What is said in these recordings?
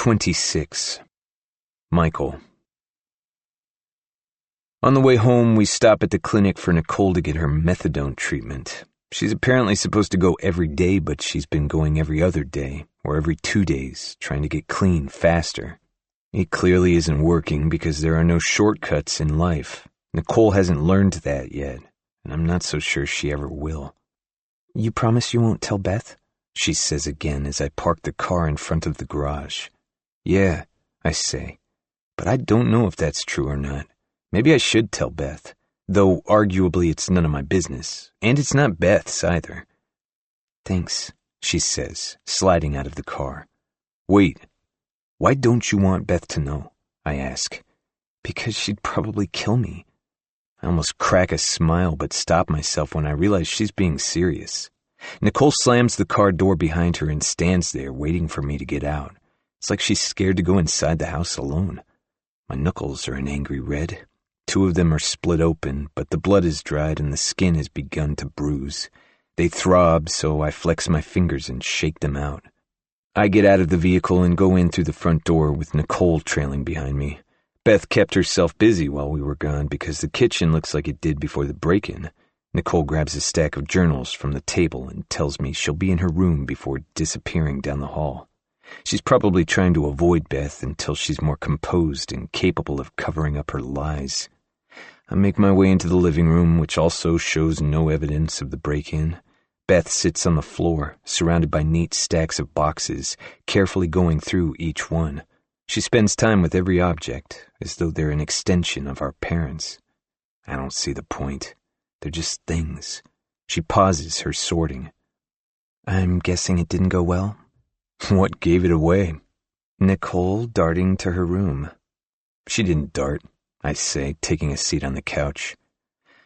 26. Michael. On the way home, we stop at the clinic for Nicole to get her methadone treatment. She's apparently supposed to go every day, but she's been going every other day, or every 2 days, trying to get clean faster. It clearly isn't working because there are no shortcuts in life. Nicole hasn't learned that yet, and I'm not so sure she ever will. "You promise you won't tell Beth?" she says again as I park the car in front of the garage. "Yeah," I say, but I don't know if that's true or not. Maybe I should tell Beth, though arguably it's none of my business, and it's not Beth's either. "Thanks," she says, sliding out of the car. "Wait, why don't you want Beth to know?" I ask. "Because she'd probably kill me." I almost crack a smile but stop myself when I realize she's being serious. Nicole slams the car door behind her and stands there waiting for me to get out. It's like she's scared to go inside the house alone. My knuckles are an angry red. 2 of them are split open, but the blood is dried and the skin has begun to bruise. They throb, so I flex my fingers and shake them out. I get out of the vehicle and go in through the front door with Nicole trailing behind me. Beth kept herself busy while we were gone because the kitchen looks like it did before the break-in. Nicole grabs a stack of journals from the table and tells me she'll be in her room before disappearing down the hall. She's probably trying to avoid Beth until she's more composed and capable of covering up her lies. I make my way into the living room, which also shows no evidence of the break-in. Beth sits on the floor, surrounded by neat stacks of boxes, carefully going through each one. She spends time with every object, as though they're an extension of our parents. I don't see the point. They're just things. She pauses her sorting. "I'm guessing it didn't go well?" "What gave it away?" Nicole darting to her room. "She didn't dart," I say, taking a seat on the couch.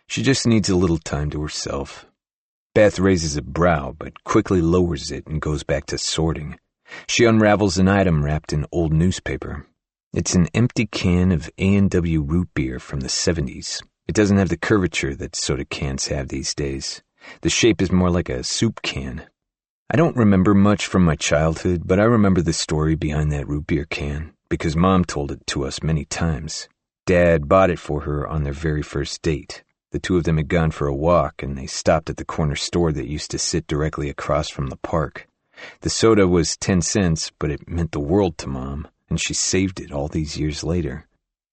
"She just needs a little time to herself." Beth raises a brow, but quickly lowers it and goes back to sorting. She unravels an item wrapped in old newspaper. It's an empty can of A&W root beer from the 70s. It doesn't have the curvature that soda cans have these days. The shape is more like a soup can. I don't remember much from my childhood, but I remember the story behind that root beer can, because Mom told it to us many times. Dad bought it for her on their very first date. The 2 of them had gone for a walk, and they stopped at the corner store that used to sit directly across from the park. The soda was 10 cents, but it meant the world to Mom, and she saved it all these years later.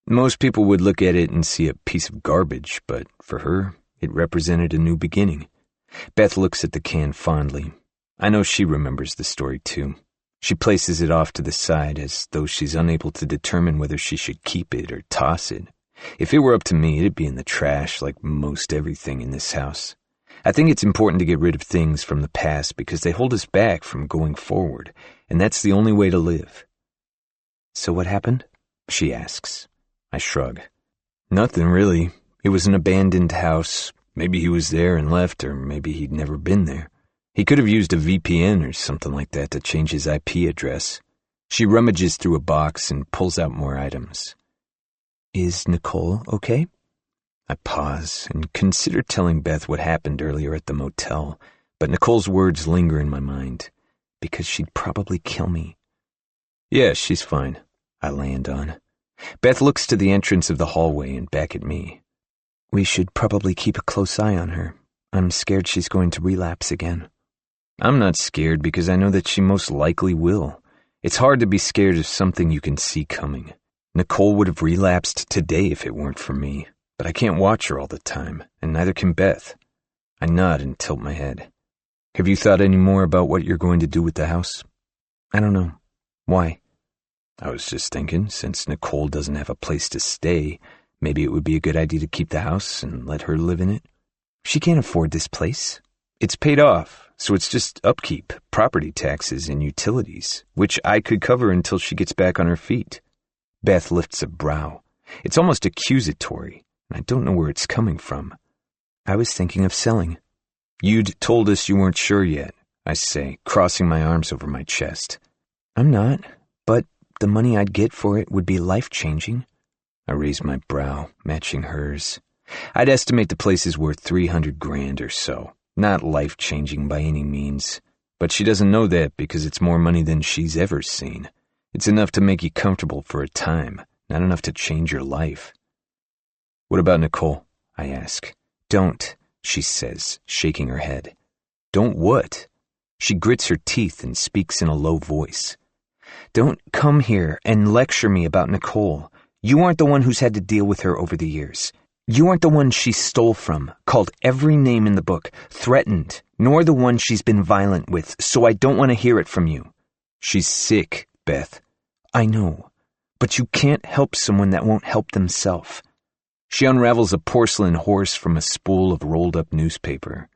Most people would look at it and see a piece of garbage, but for her, it represented a new beginning. Beth looks at the can fondly. I know she remembers the story too. She places it off to the side as though she's unable to determine whether she should keep it or toss it. If it were up to me, it'd be in the trash like most everything in this house. I think it's important to get rid of things from the past because they hold us back from going forward, and that's the only way to live. "So what happened?" she asks. I shrug. "Nothing really. It was an abandoned house. Maybe he was there and left, or maybe he'd never been there. He could have used a VPN or something like that to change his IP address." She rummages through a box and pulls out more items. "Is Nicole okay?" I pause and consider telling Beth what happened earlier at the motel, but Nicole's words linger in my mind. "Because she'd probably kill me." "Yeah, she's fine," I land on. Beth looks to the entrance of the hallway and back at me. "We should probably keep a close eye on her. I'm scared she's going to relapse again." I'm not scared because I know that she most likely will. It's hard to be scared of something you can see coming. Nicole would have relapsed today if it weren't for me, but I can't watch her all the time, and neither can Beth. I nod and tilt my head. "Have you thought any more about what you're going to do with the house?" "I don't know. Why?" "I was just thinking, since Nicole doesn't have a place to stay, maybe it would be a good idea to keep the house and let her live in it." "She can't afford this place." "It's paid off, so it's just upkeep, property taxes, and utilities, which I could cover until she gets back on her feet." Beth lifts a brow. It's almost accusatory, and I don't know where it's coming from. "I was thinking of selling." "You'd told us you weren't sure yet," I say, crossing my arms over my chest. "I'm not, but the money I'd get for it would be life-changing." I raise my brow, matching hers. I'd estimate the place is worth $300,000 or so. Not life-changing by any means, but she doesn't know that because it's more money than she's ever seen. It's enough to make you comfortable for a time, not enough to change your life. What about Nicole? I ask. Don't, she says, shaking her head. Don't what? She grits her teeth and speaks in a low voice. Don't come here and lecture me about Nicole. You aren't the one who's had to deal with her over the years. You aren't the one she stole from, called every name in the book, threatened, nor the one she's been violent with, so I don't want to hear it from you. She's sick, Beth. I know, but you can't help someone that won't help themselves. She unravels a porcelain horse from a spool of rolled-up newspaper.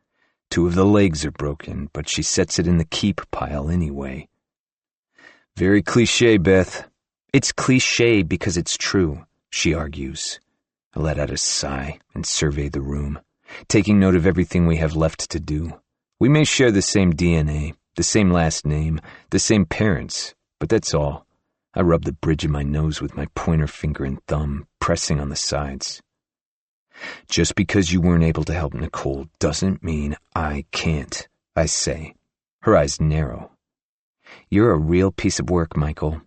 2 of the legs are broken, but she sets it in the keep pile anyway. Very cliché, Beth. It's cliché because it's true, she argues. I let out a sigh and survey the room, taking note of everything we have left to do. We may share the same DNA, the same last name, the same parents, but that's all. I rub the bridge of my nose with my pointer finger and thumb, pressing on the sides. Just because you weren't able to help Nicole doesn't mean I can't, I say. Her eyes narrow. You're a real piece of work, Michael.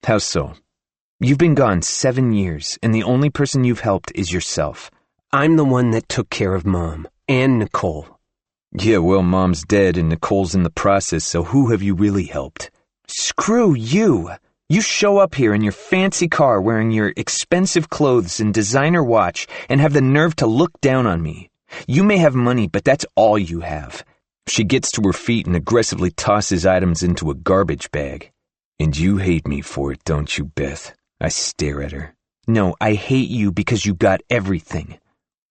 How so? You've been gone 7 years, and the only person you've helped is yourself. I'm the one that took care of Mom, and Nicole. Yeah, well, Mom's dead and Nicole's in the process, so who have you really helped? Screw you! You show up here in your fancy car wearing your expensive clothes and designer watch and have the nerve to look down on me. You may have money, but that's all you have. She gets to her feet and aggressively tosses items into a garbage bag. And you hate me for it, don't you, Beth? I stare at her. No, I hate you because you got everything.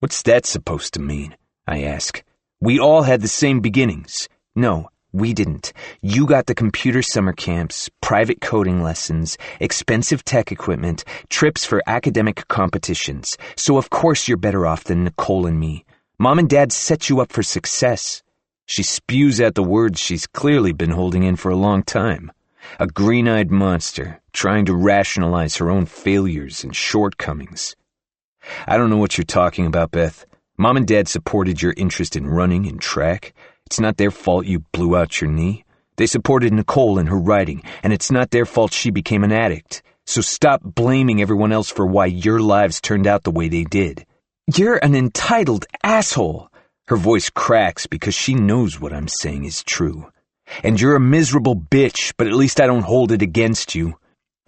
What's that supposed to mean? I ask. We all had the same beginnings. No, we didn't. You got the computer summer camps, private coding lessons, expensive tech equipment, trips for academic competitions. So of course you're better off than Nicole and me. Mom and Dad set you up for success. She spews out the words she's clearly been holding in for a long time. A green-eyed monster, trying to rationalize her own failures and shortcomings. I don't know what you're talking about, Beth. Mom and Dad supported your interest in running and track. It's not their fault you blew out your knee. They supported Nicole in her writing, and it's not their fault she became an addict. So stop blaming everyone else for why your lives turned out the way they did. You're an entitled asshole. Her voice cracks because she knows what I'm saying is true. And you're a miserable bitch, but at least I don't hold it against you.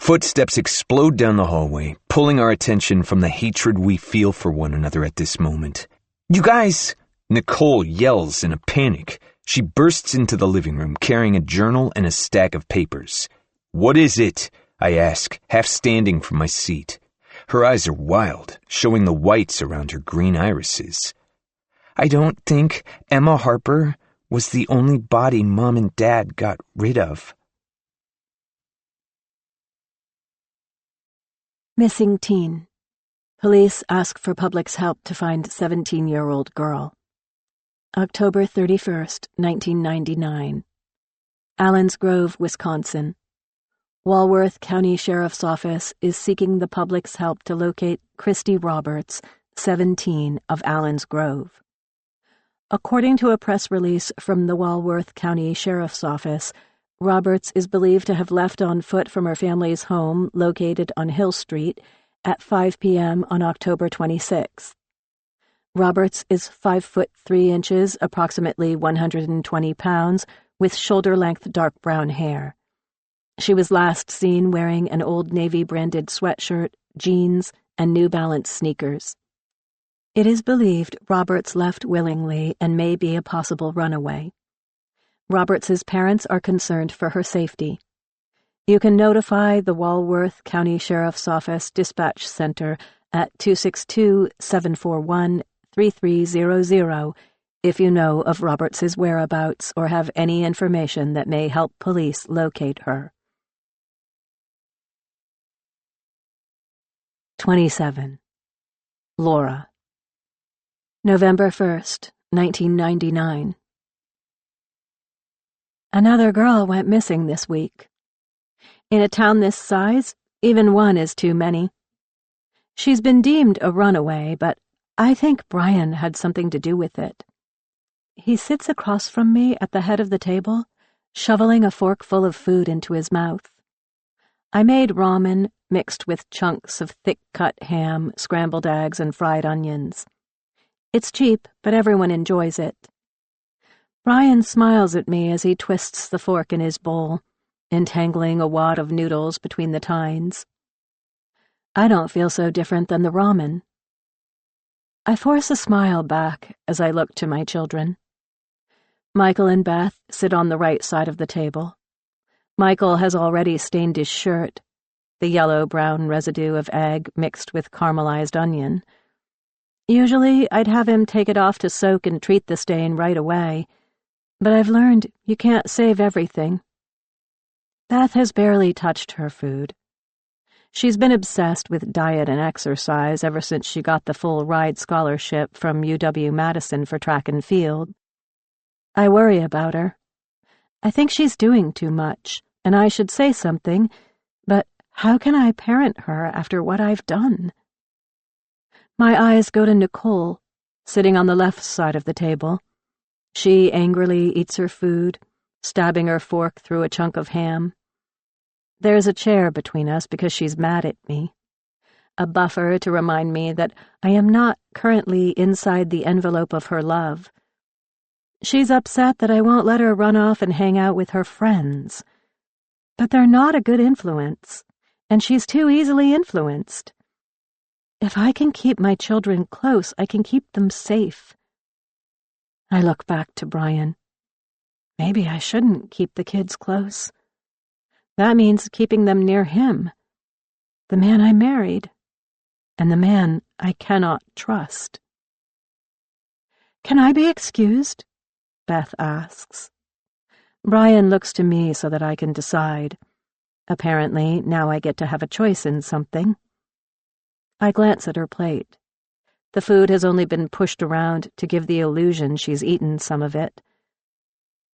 Footsteps explode down the hallway, pulling our attention from the hatred we feel for one another at this moment. You guys! Nicole yells in a panic. She bursts into the living room, carrying a journal and a stack of papers. What is it? I ask, half standing from my seat. Her eyes are wild, showing the whites around her green irises. I don't think Emma Harper was the only body Mom and Dad got rid of. Missing teen. Police ask for public's help to find 17-year-old girl. October 31st, 1999. Allens Grove, Wisconsin. Walworth County Sheriff's Office is seeking the public's help to locate Christy Roberts, 17, of Allens Grove. According to a press release from the Walworth County Sheriff's Office, Roberts is believed to have left on foot from her family's home located on Hill Street at 5 p.m. on October 26th. Roberts is 5 foot 3 inches, approximately 120 pounds, with shoulder-length dark brown hair. She was last seen wearing an Old Navy-branded sweatshirt, jeans, and New Balance sneakers. It is believed Roberts left willingly and may be a possible runaway. Roberts's parents are concerned for her safety. You can notify the Walworth County Sheriff's Office Dispatch Center at 262-741-3300 if you know of Roberts's whereabouts or have any information that may help police locate her. 27. Laura. November 1st, 1999. Another girl went missing this week. In a town this size, even one is too many. She's been deemed a runaway, but I think Brian had something to do with it. He sits across from me at the head of the table, shoveling a fork full of food into his mouth. I made ramen mixed with chunks of thick-cut ham, scrambled eggs, and fried onions. It's cheap, but everyone enjoys it. Brian smiles at me as he twists the fork in his bowl, entangling a wad of noodles between the tines. I don't feel so different than the ramen. I force a smile back as I look to my children. Michael and Beth sit on the right side of the table. Michael has already stained his shirt, the yellow-brown residue of egg mixed with caramelized onion. Usually, I'd have him take it off to soak and treat the stain right away, but I've learned you can't save everything. Beth has barely touched her food. She's been obsessed with diet and exercise ever since she got the full ride scholarship from UW-Madison for track and field. I worry about her. I think she's doing too much, and I should say something, but how can I parent her after what I've done? My eyes go to Nicole, sitting on the left side of the table. She angrily eats her food, stabbing her fork through a chunk of ham. There's a chair between us because she's mad at me, a buffer to remind me that I am not currently inside the envelope of her love. She's upset that I won't let her run off and hang out with her friends. But they're not a good influence, and she's too easily influenced. If I can keep my children close, I can keep them safe. I look back to Brian. Maybe I shouldn't keep the kids close. That means keeping them near him, the man I married, and the man I cannot trust. "Can I be excused?" Beth asks. Brian looks to me so that I can decide. Apparently, now I get to have a choice in something. I glance at her plate. The food has only been pushed around to give the illusion she's eaten some of it.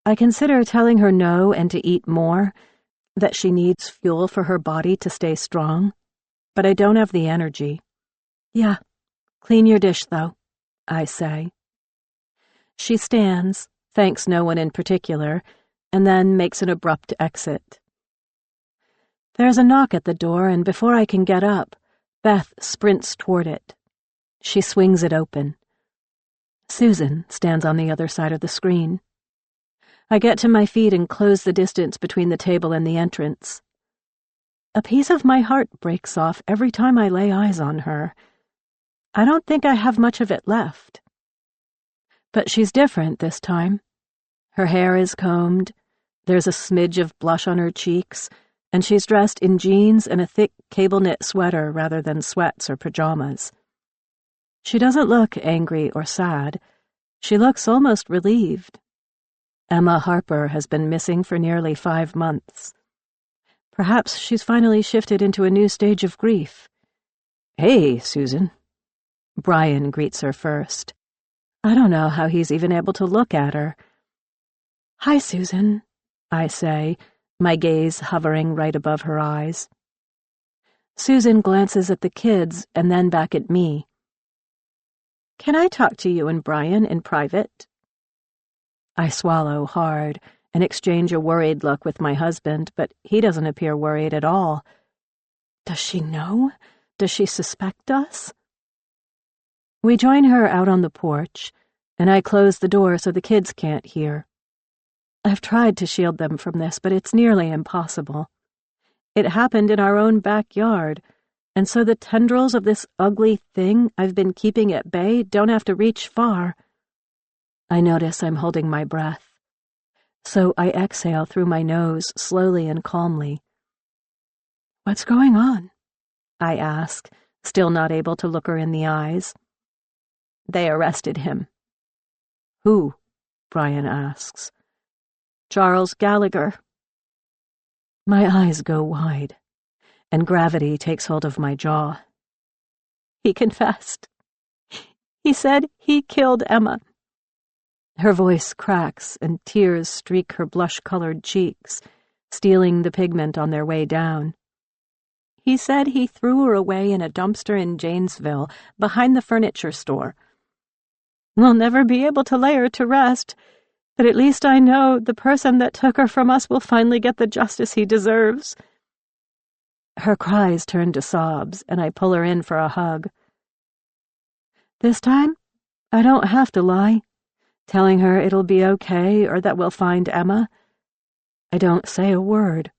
I consider telling her no and to eat more, that she needs fuel for her body to stay strong, but I don't have the energy. "Yeah, clean your dish, though," I say. She stands, thanks no one in particular, and then makes an abrupt exit. There's a knock at the door, and before I can get up, Beth sprints toward it. She swings it open. Susan stands on the other side of the screen. I get to my feet and close the distance between the table and the entrance. A piece of my heart breaks off every time I lay eyes on her. I don't think I have much of it left. But she's different this time. Her hair is combed, there's a smidge of blush on her cheeks, and she's dressed in jeans and a thick cable-knit sweater rather than sweats or pajamas. She doesn't look angry or sad. She looks almost relieved. Emma Harper has been missing for nearly 5 months. Perhaps she's finally shifted into a new stage of grief. "Hey, Susan." Brian greets her first. I don't know how he's even able to look at her. "Hi, Susan," I say, my gaze hovering right above her eyes. Susan glances at the kids and then back at me. "Can I talk to you and Brian in private?" I swallow hard and exchange a worried look with my husband, but he doesn't appear worried at all. Does she know? Does she suspect us? We join her out on the porch, and I close the door so the kids can't hear. I've tried to shield them from this, but it's nearly impossible. It happened in our own backyard, and so the tendrils of this ugly thing I've been keeping at bay don't have to reach far. I notice I'm holding my breath, so I exhale through my nose slowly and calmly. "What's going on?" I ask, still not able to look her in the eyes. "They arrested him." "Who?" Brian asks. "Charles Gallagher." My eyes go wide, and gravity takes hold of my jaw. "He confessed. He said he killed Emma." Her voice cracks, and tears streak her blush-colored cheeks, stealing the pigment on their way down. "He said he threw her away in a dumpster in Janesville, behind the furniture store. We'll never be able to lay her to rest, but at least I know the person that took her from us will finally get the justice he deserves." Her cries turn to sobs, and I pull her in for a hug. This time, I don't have to lie, telling her it'll be okay or that we'll find Emma. I don't say a word.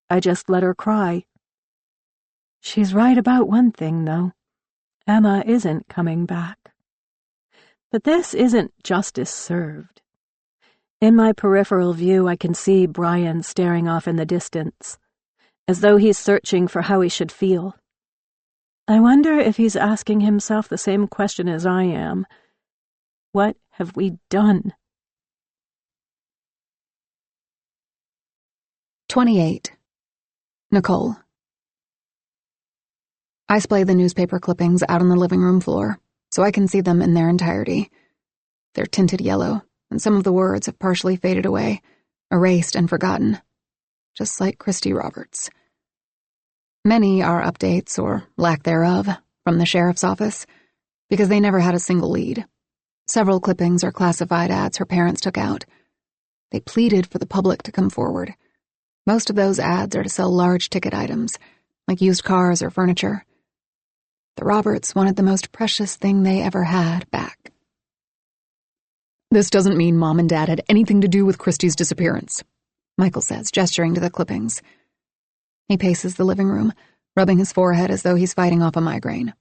I just let her cry. She's right about one thing, though. Emma isn't coming back. But this isn't justice served. In my peripheral view, I can see Brian staring off in the distance, as though he's searching for how he should feel. I wonder if he's asking himself the same question as I am. What have we done? 28. Nicole. I splay the newspaper clippings out on the living room floor, so I can see them in their entirety. They're tinted yellow, and some of the words have partially faded away, erased and forgotten, just like Christy Roberts. Many are updates, or lack thereof, from the sheriff's office, because they never had a single lead. Several clippings are classified ads her parents took out. They pleaded for the public to come forward. Most of those ads are to sell large ticket items, like used cars or furniture. The Roberts wanted the most precious thing they ever had back. This doesn't mean Mom and Dad had anything to do with Christy's disappearance, Michael says, gesturing to the clippings. He paces the living room, rubbing his forehead as though he's fighting off a migraine.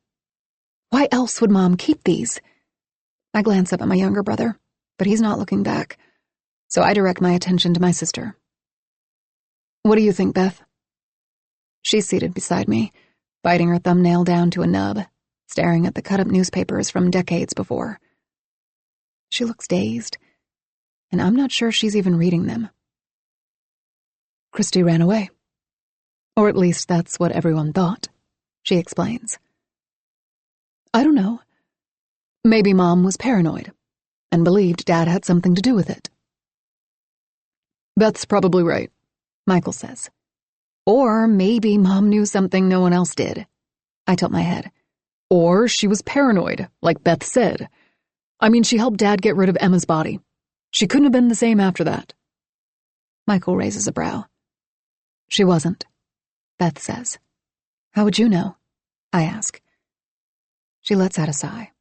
Why else would Mom keep these? I glance up at my younger brother, but he's not looking back, so I direct my attention to my sister. What do you think, Beth? She's seated beside me, biting her thumbnail down to a nub, staring at the cut-up newspapers from decades before. She looks dazed, and I'm not sure she's even reading them. Christy ran away. Or at least that's what everyone thought, she explains. I don't know. Maybe Mom was paranoid and believed Dad had something to do with it. Beth's probably right, Michael says. Or maybe Mom knew something no one else did. I tilt my head. Or she was paranoid, like Beth said. I mean, she helped Dad get rid of Emma's body. She couldn't have been the same after that. Michael raises a brow. She wasn't, Beth says. How would you know? I ask. She lets out a sigh.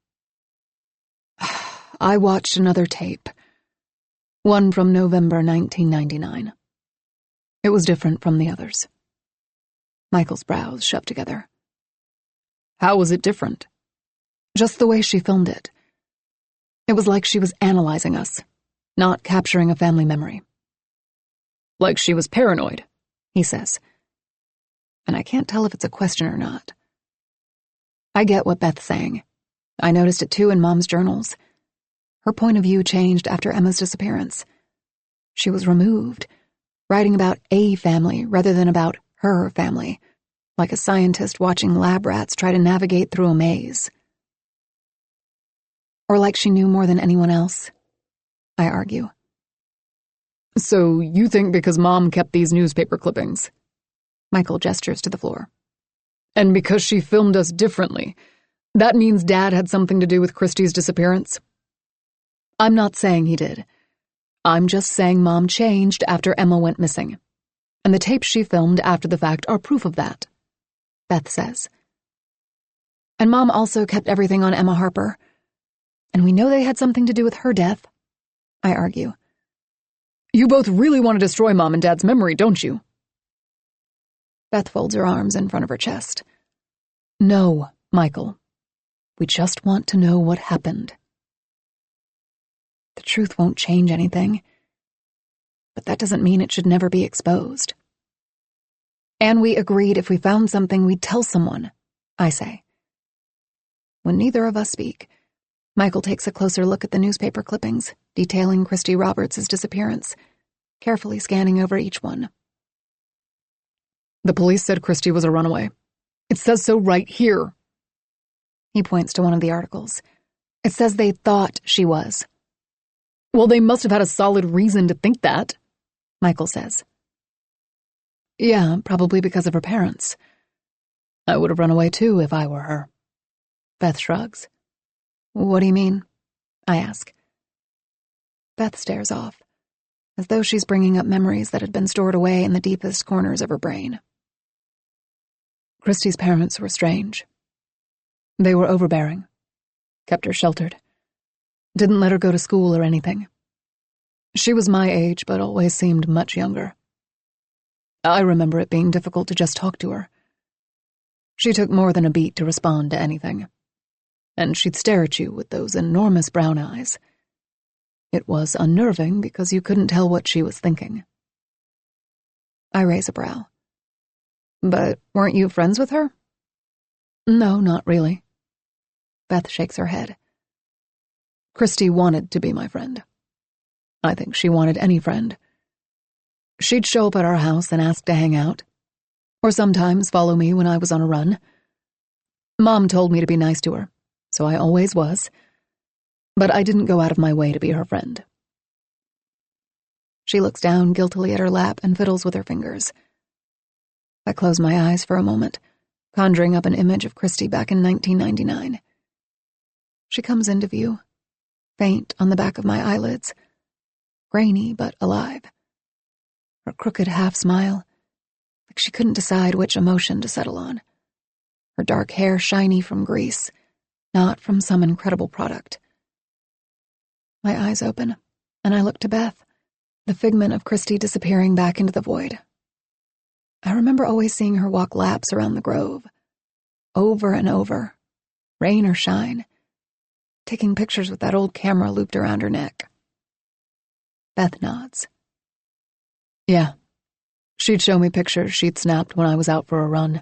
I watched another tape. One from November 1999. It was different from the others. Michael's brows shove together. How was it different? Just the way she filmed it. It was like she was analyzing us, not capturing a family memory. Like she was paranoid, he says. And I can't tell if it's a question or not. I get what Beth's saying. I noticed it too in Mom's journals. Her point of view changed after Emma's disappearance. She was removed, writing about a family rather than about her family, like a scientist watching lab rats try to navigate through a maze. Or like she knew more than anyone else, I argue. So you think because Mom kept these newspaper clippings? Michael gestures to the floor. And because she filmed us differently, that means Dad had something to do with Christy's disappearance? I'm not saying he did. I'm just saying Mom changed after Emma went missing. And the tapes she filmed after the fact are proof of that, Beth says. And Mom also kept everything on Emma Harper. And we know they had something to do with her death, I argue. You both really want to destroy Mom and Dad's memory, don't you? Beth folds her arms in front of her chest. No, Michael. We just want to know what happened. The truth won't change anything. But that doesn't mean it should never be exposed. And we agreed if we found something, we'd tell someone, I say. When neither of us speak, Michael takes a closer look at the newspaper clippings, detailing Christy Roberts' disappearance, carefully scanning over each one. The police said Christy was a runaway. It says so right here. He points to one of the articles. It says they thought she was. Well, they must have had a solid reason to think that, Michael says. Yeah, probably because of her parents. I would have run away too if I were her. Beth shrugs. What do you mean? I ask. Beth stares off, as though she's bringing up memories that had been stored away in the deepest corners of her brain. Christy's parents were strange. They were overbearing, kept her sheltered, didn't let her go to school or anything. She was my age, but always seemed much younger. I remember it being difficult to just talk to her. She took more than a beat to respond to anything, and she'd stare at you with those enormous brown eyes. It was unnerving because you couldn't tell what she was thinking. I raise a brow. But weren't you friends with her? No, not really. Beth shakes her head. Christy wanted to be my friend. I think she wanted any friend. She'd show up at our house and ask to hang out, or sometimes follow me when I was on a run. Mom told me to be nice to her, so I always was, but I didn't go out of my way to be her friend. She looks down guiltily at her lap and fiddles with her fingers. I close my eyes for a moment, conjuring up an image of Christy back in 1999. She comes into view, faint on the back of my eyelids, grainy but alive. Her crooked half-smile, like she couldn't decide which emotion to settle on. Her dark hair shiny from grease, not from some incredible product. My eyes open, and I look to Beth, the figment of Christy disappearing back into the void. I remember always seeing her walk laps around the grove, over and over, rain or shine, taking pictures with that old camera looped around her neck. Beth nods. Yeah, she'd show me pictures she'd snapped when I was out for a run.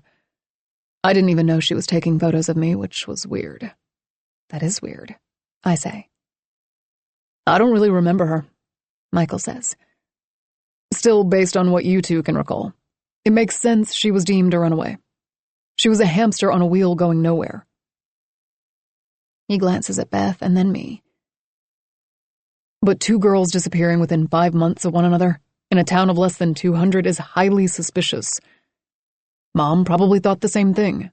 I didn't even know she was taking photos of me, which was weird. That is weird, I say. I don't really remember her, Michael says. Still, based on what you two can recall, it makes sense she was deemed a runaway. She was a hamster on a wheel going nowhere. He glances at Beth and then me. But 2 girls disappearing within 5 months of one another in a town of less than 200 is highly suspicious. Mom probably thought the same thing.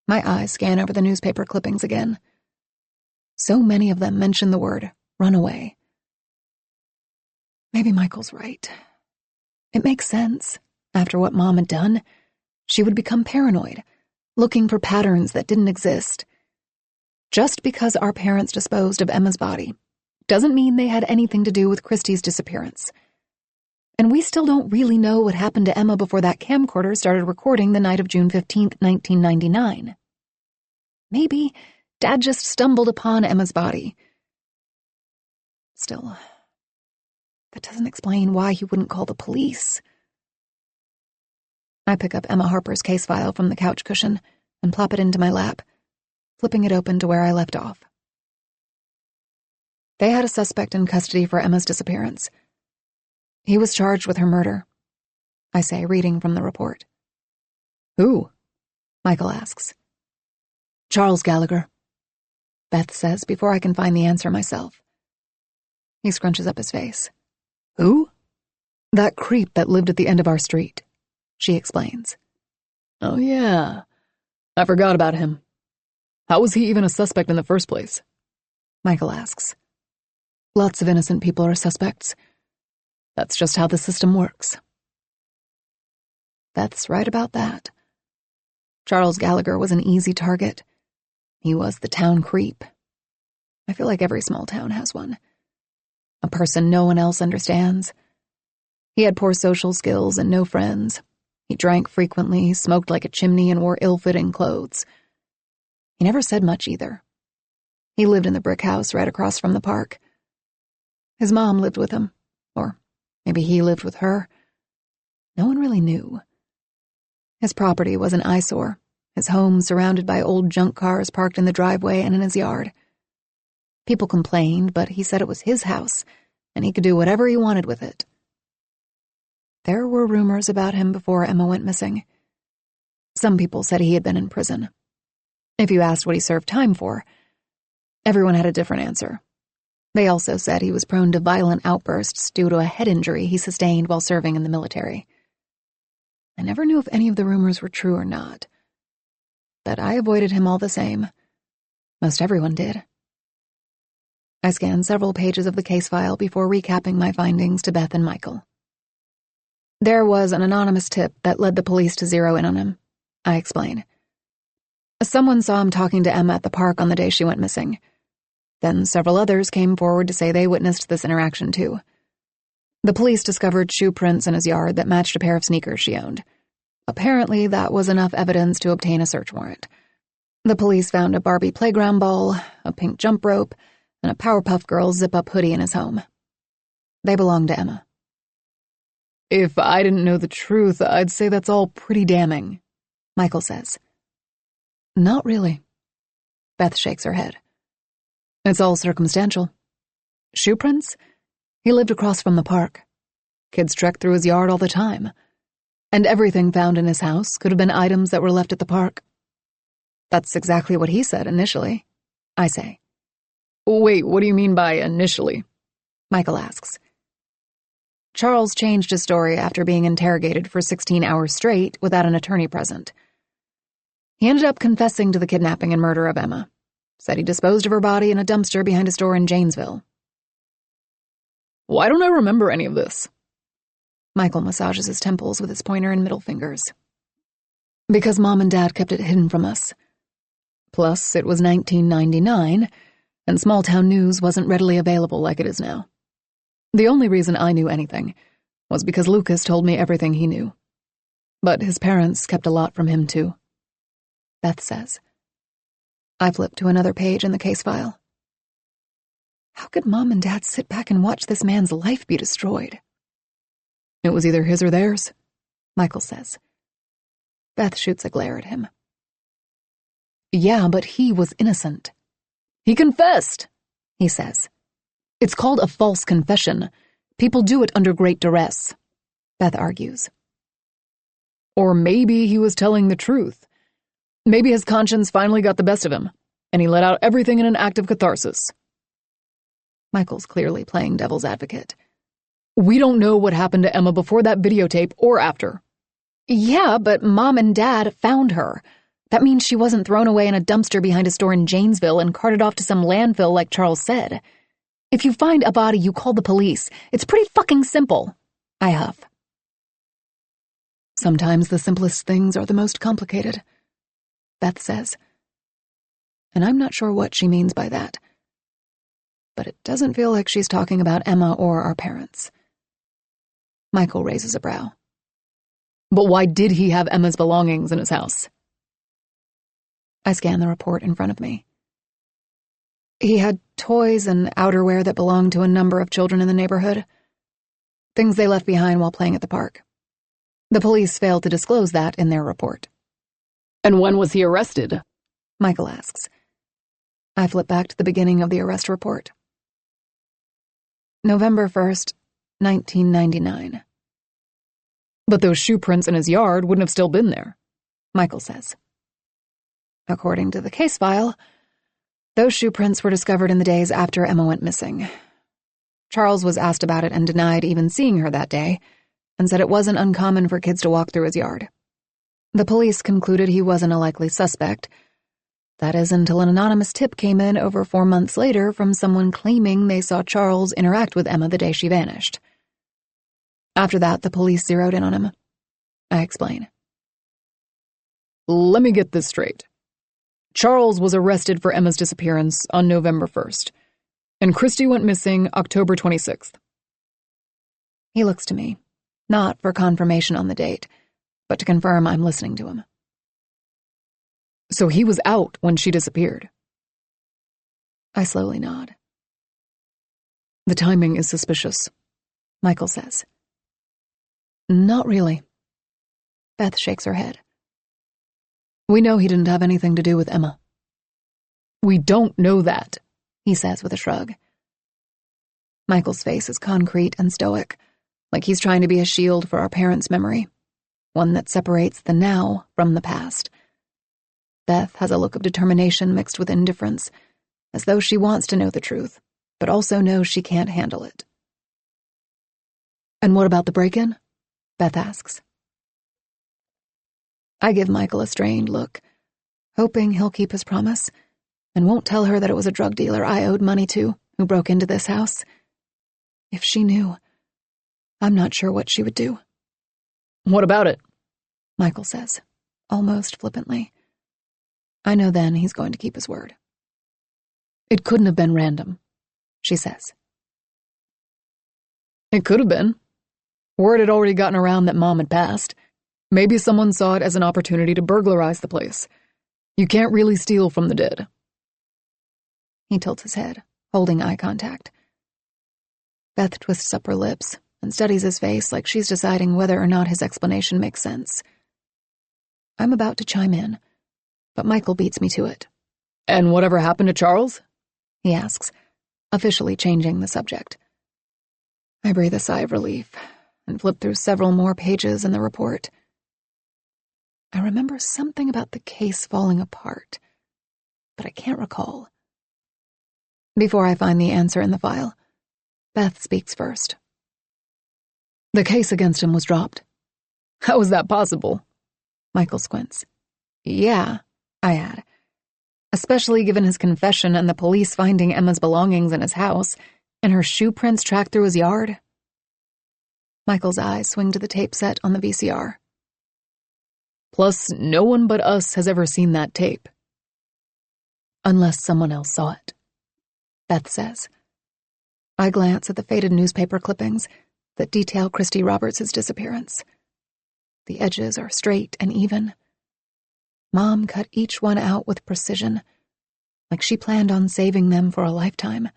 My eyes scan over the newspaper clippings again. So many of them mention the word runaway. Maybe Michael's right. It makes sense. After what Mom had done, she would become paranoid, looking for patterns that didn't exist. Just because our parents disposed of Emma's body doesn't mean they had anything to do with Christy's disappearance. And we still don't really know what happened to Emma before that camcorder started recording the night of June 15th, 1999. Maybe Dad just stumbled upon Emma's body. Still, that doesn't explain why he wouldn't call the police. I pick up Emma Harper's case file from the couch cushion and plop it into my lap, flipping it open to where I left off. They had a suspect in custody for Emma's disappearance. He was charged with her murder, I say, reading from the report. Who? Michael asks. Charles Gallagher, Beth says before I can find the answer myself. He scrunches up his face. Who? That creep that lived at the end of our street, she explains. Oh yeah, I forgot about him. How was he even a suspect in the first place? Michael asks. Lots of innocent people are suspects. That's just how the system works. Beth's right about that. Charles Gallagher was an easy target. He was the town creep. I feel like every small town has one. A person no one else understands. He had poor social skills and no friends. He drank frequently, smoked like a chimney, and wore ill-fitting clothes. He never said much either. He lived in the brick house right across from the park. His mom lived with him, or maybe he lived with her. No one really knew. His property was an eyesore, his home surrounded by old junk cars parked in the driveway and in his yard. People complained, but he said it was his house, and he could do whatever he wanted with it. There were rumors about him before Emma went missing. Some people said he had been in prison. If you asked what he served time for, everyone had a different answer. They also said he was prone to violent outbursts due to a head injury he sustained while serving in the military. I never knew if any of the rumors were true or not, but I avoided him all the same. Most everyone did. I scanned several pages of the case file before recapping my findings to Beth and Michael. There was an anonymous tip that led the police to zero in on him, I explain. Someone saw him talking to Emma at the park on the day she went missing. Then several others came forward to say they witnessed this interaction too. The police discovered shoe prints in his yard that matched a pair of sneakers she owned. Apparently, that was enough evidence to obtain a search warrant. The police found a Barbie playground ball, a pink jump rope, and a Powerpuff Girls zip-up hoodie in his home. They belonged to Emma. If I didn't know the truth, I'd say that's all pretty damning, Michael says. Not really. Beth shakes her head. It's all circumstantial. Shoe prints? He lived across from the park. Kids trekked through his yard all the time. And everything found in his house could have been items that were left at the park. That's exactly what he said initially, I say. Wait, what do you mean by initially? Michael asks. Charles changed his story after being interrogated for 16 hours straight without an attorney present. He ended up confessing to the kidnapping and murder of Emma. Said he disposed of her body in a dumpster behind a store in Janesville. Why don't I remember any of this? Michael massages his temples with his pointer and middle fingers. Because Mom and Dad kept it hidden from us. Plus, it was 1999, and small-town news wasn't readily available like it is now. The only reason I knew anything was because Lucas told me everything he knew. But his parents kept a lot from him, too. Beth says. I flip to another page in the case file. How could Mom and Dad sit back and watch this man's life be destroyed? It was either his or theirs, Michael says. Beth shoots a glare at him. Yeah, but he was innocent. He confessed, he says. It's called a false confession. People do it under great duress, Beth argues. Or maybe he was telling the truth. Maybe his conscience finally got the best of him, and he let out everything in an act of catharsis. Michael's clearly playing devil's advocate. We don't know what happened to Emma before that videotape or after. Yeah, but Mom and Dad found her. That means she wasn't thrown away in a dumpster behind a store in Janesville and carted off to some landfill like Charles said. If you find a body, you call the police. It's pretty fucking simple, I huff. Sometimes the simplest things are the most complicated, Beth says. And I'm not sure what she means by that. But it doesn't feel like she's talking about Emma or our parents. Michael raises a brow. But why did he have Emma's belongings in his house? I scan the report in front of me. He had toys and outerwear that belonged to a number of children in the neighborhood. Things they left behind while playing at the park. The police failed to disclose that in their report. And when was he arrested? Michael asks. I flip back to the beginning of the arrest report. November 1st, 1999. But those shoe prints in his yard wouldn't have still been there, Michael says. According to the case file, those shoe prints were discovered in the days after Emma went missing. Charles was asked about it and denied even seeing her that day, and said it wasn't uncommon for kids to walk through his yard. The police concluded he wasn't a likely suspect. That is until an anonymous tip came in over 4 months later from someone claiming they saw Charles interact with Emma the day she vanished. After that, the police zeroed in on him. I explain. Let me get this straight. Charles was arrested for Emma's disappearance on November 1st, and Christy went missing October 26th. He looks to me, not for confirmation on the date, but to confirm I'm listening to him. So he was out when she disappeared. I slowly nod. The timing is suspicious, Michael says. Not really. Beth shakes her head. We know he didn't have anything to do with Emma. We don't know that, he says with a shrug. Michael's face is concrete and stoic, like he's trying to be a shield for our parents' memory, one that separates the now from the past. Beth has a look of determination mixed with indifference, as though she wants to know the truth, but also knows she can't handle it. And what about the break-in? Beth asks. I give Michael a strained look, hoping he'll keep his promise, and won't tell her that it was a drug dealer I owed money to who broke into this house. If she knew, I'm not sure what she would do. What about it? Michael says, almost flippantly. I know then he's going to keep his word. It couldn't have been random, she says. It could have been. Word had already gotten around that Mom had passed. Maybe someone saw it as an opportunity to burglarize the place. You can't really steal from the dead. He tilts his head, holding eye contact. Beth twists up her lips and studies his face like she's deciding whether or not his explanation makes sense. I'm about to chime in, but Michael beats me to it. And whatever happened to Charles? He asks, officially changing the subject. I breathe a sigh of relief and flip through several more pages in the report. I remember something about the case falling apart, but I can't recall. Before I find the answer in the file, Beth speaks first. The case against him was dropped. How is that possible? Michael squints. Yeah, I add. Especially given his confession and the police finding Emma's belongings in his house and her shoe prints tracked through his yard. Michael's eyes swing to the tape set on the VCR. Plus, no one but us has ever seen that tape. Unless someone else saw it, Beth says. I glance at the faded newspaper clippings that detail Christy Roberts' disappearance. The edges are straight and even. Mom cut each one out with precision, like she planned on saving them for a lifetime.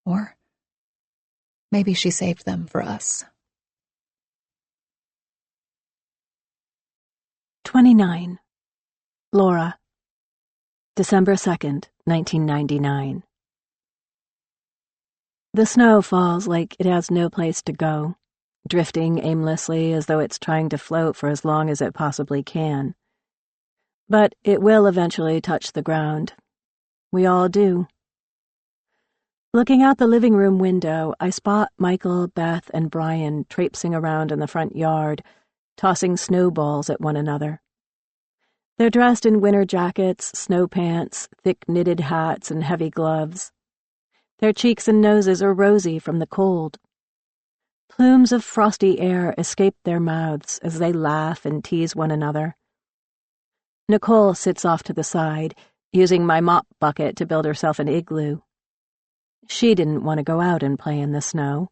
Or maybe she saved them for us. 29. Laura. December 2nd, 1999. The snow falls like it has no place to go, drifting aimlessly as though it's trying to float for as long as it possibly can. But it will eventually touch the ground. We all do. Looking out the living room window, I spot Michael, Beth, and Brian traipsing around in the front yard, tossing snowballs at one another. They're dressed in winter jackets, snow pants, thick knitted hats, and heavy gloves. Their cheeks and noses are rosy from the cold. Plumes of frosty air escape their mouths as they laugh and tease one another. Nicole sits off to the side, using my mop bucket to build herself an igloo. She didn't want to go out and play in the snow,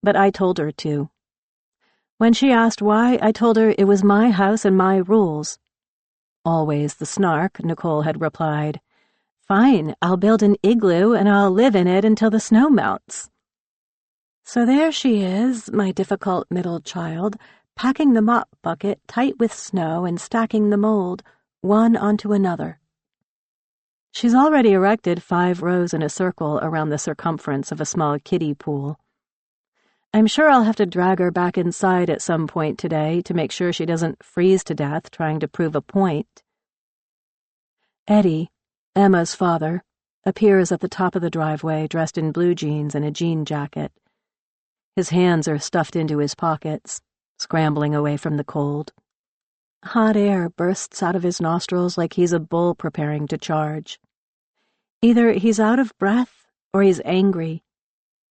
but I told her to. When she asked why, I told her it was my house and my rules. Always the snark, Nicole had replied, "Fine, I'll build an igloo and I'll live in it until the snow melts." So there she is, my difficult middle child, packing the mop bucket tight with snow and stacking the mold, one onto another. She's already erected 5 rows in a circle around the circumference of a small kiddie pool. I'm sure I'll have to drag her back inside at some point today to make sure she doesn't freeze to death trying to prove a point. Eddie, Emma's father, appears at the top of the driveway dressed in blue jeans and a jean jacket. His hands are stuffed into his pockets, scrambling away from the cold. Hot air bursts out of his nostrils like he's a bull preparing to charge. Either he's out of breath or he's angry.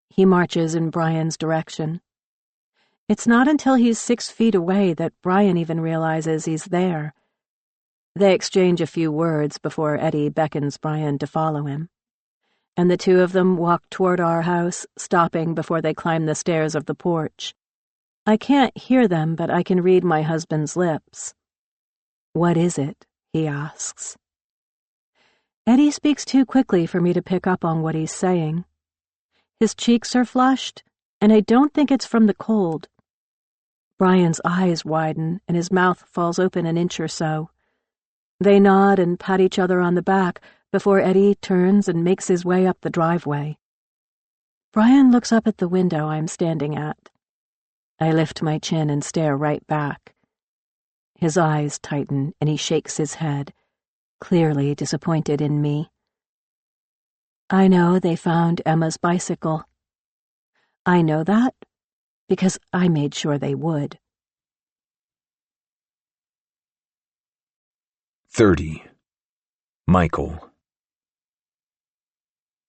He marches in Brian's direction. It's not until he's 6 feet away that Brian even realizes he's there. They exchange a few words before Eddie beckons Brian to follow him, and the two of them walk toward our house, stopping before they climb the stairs of the porch. I can't hear them, but I can read my husband's lips. "What is it?" he asks. Eddie speaks too quickly for me to pick up on what he's saying. His cheeks are flushed, and I don't think it's from the cold. Brian's eyes widen, and his mouth falls open an inch or so. They nod and pat each other on the back before Eddie turns and makes his way up the driveway. Brian looks up at the window I'm standing at. I lift my chin and stare right back. His eyes tighten, and he shakes his head, clearly disappointed in me. I know they found Emma's bicycle. I know that because I made sure they would. 30. Michael.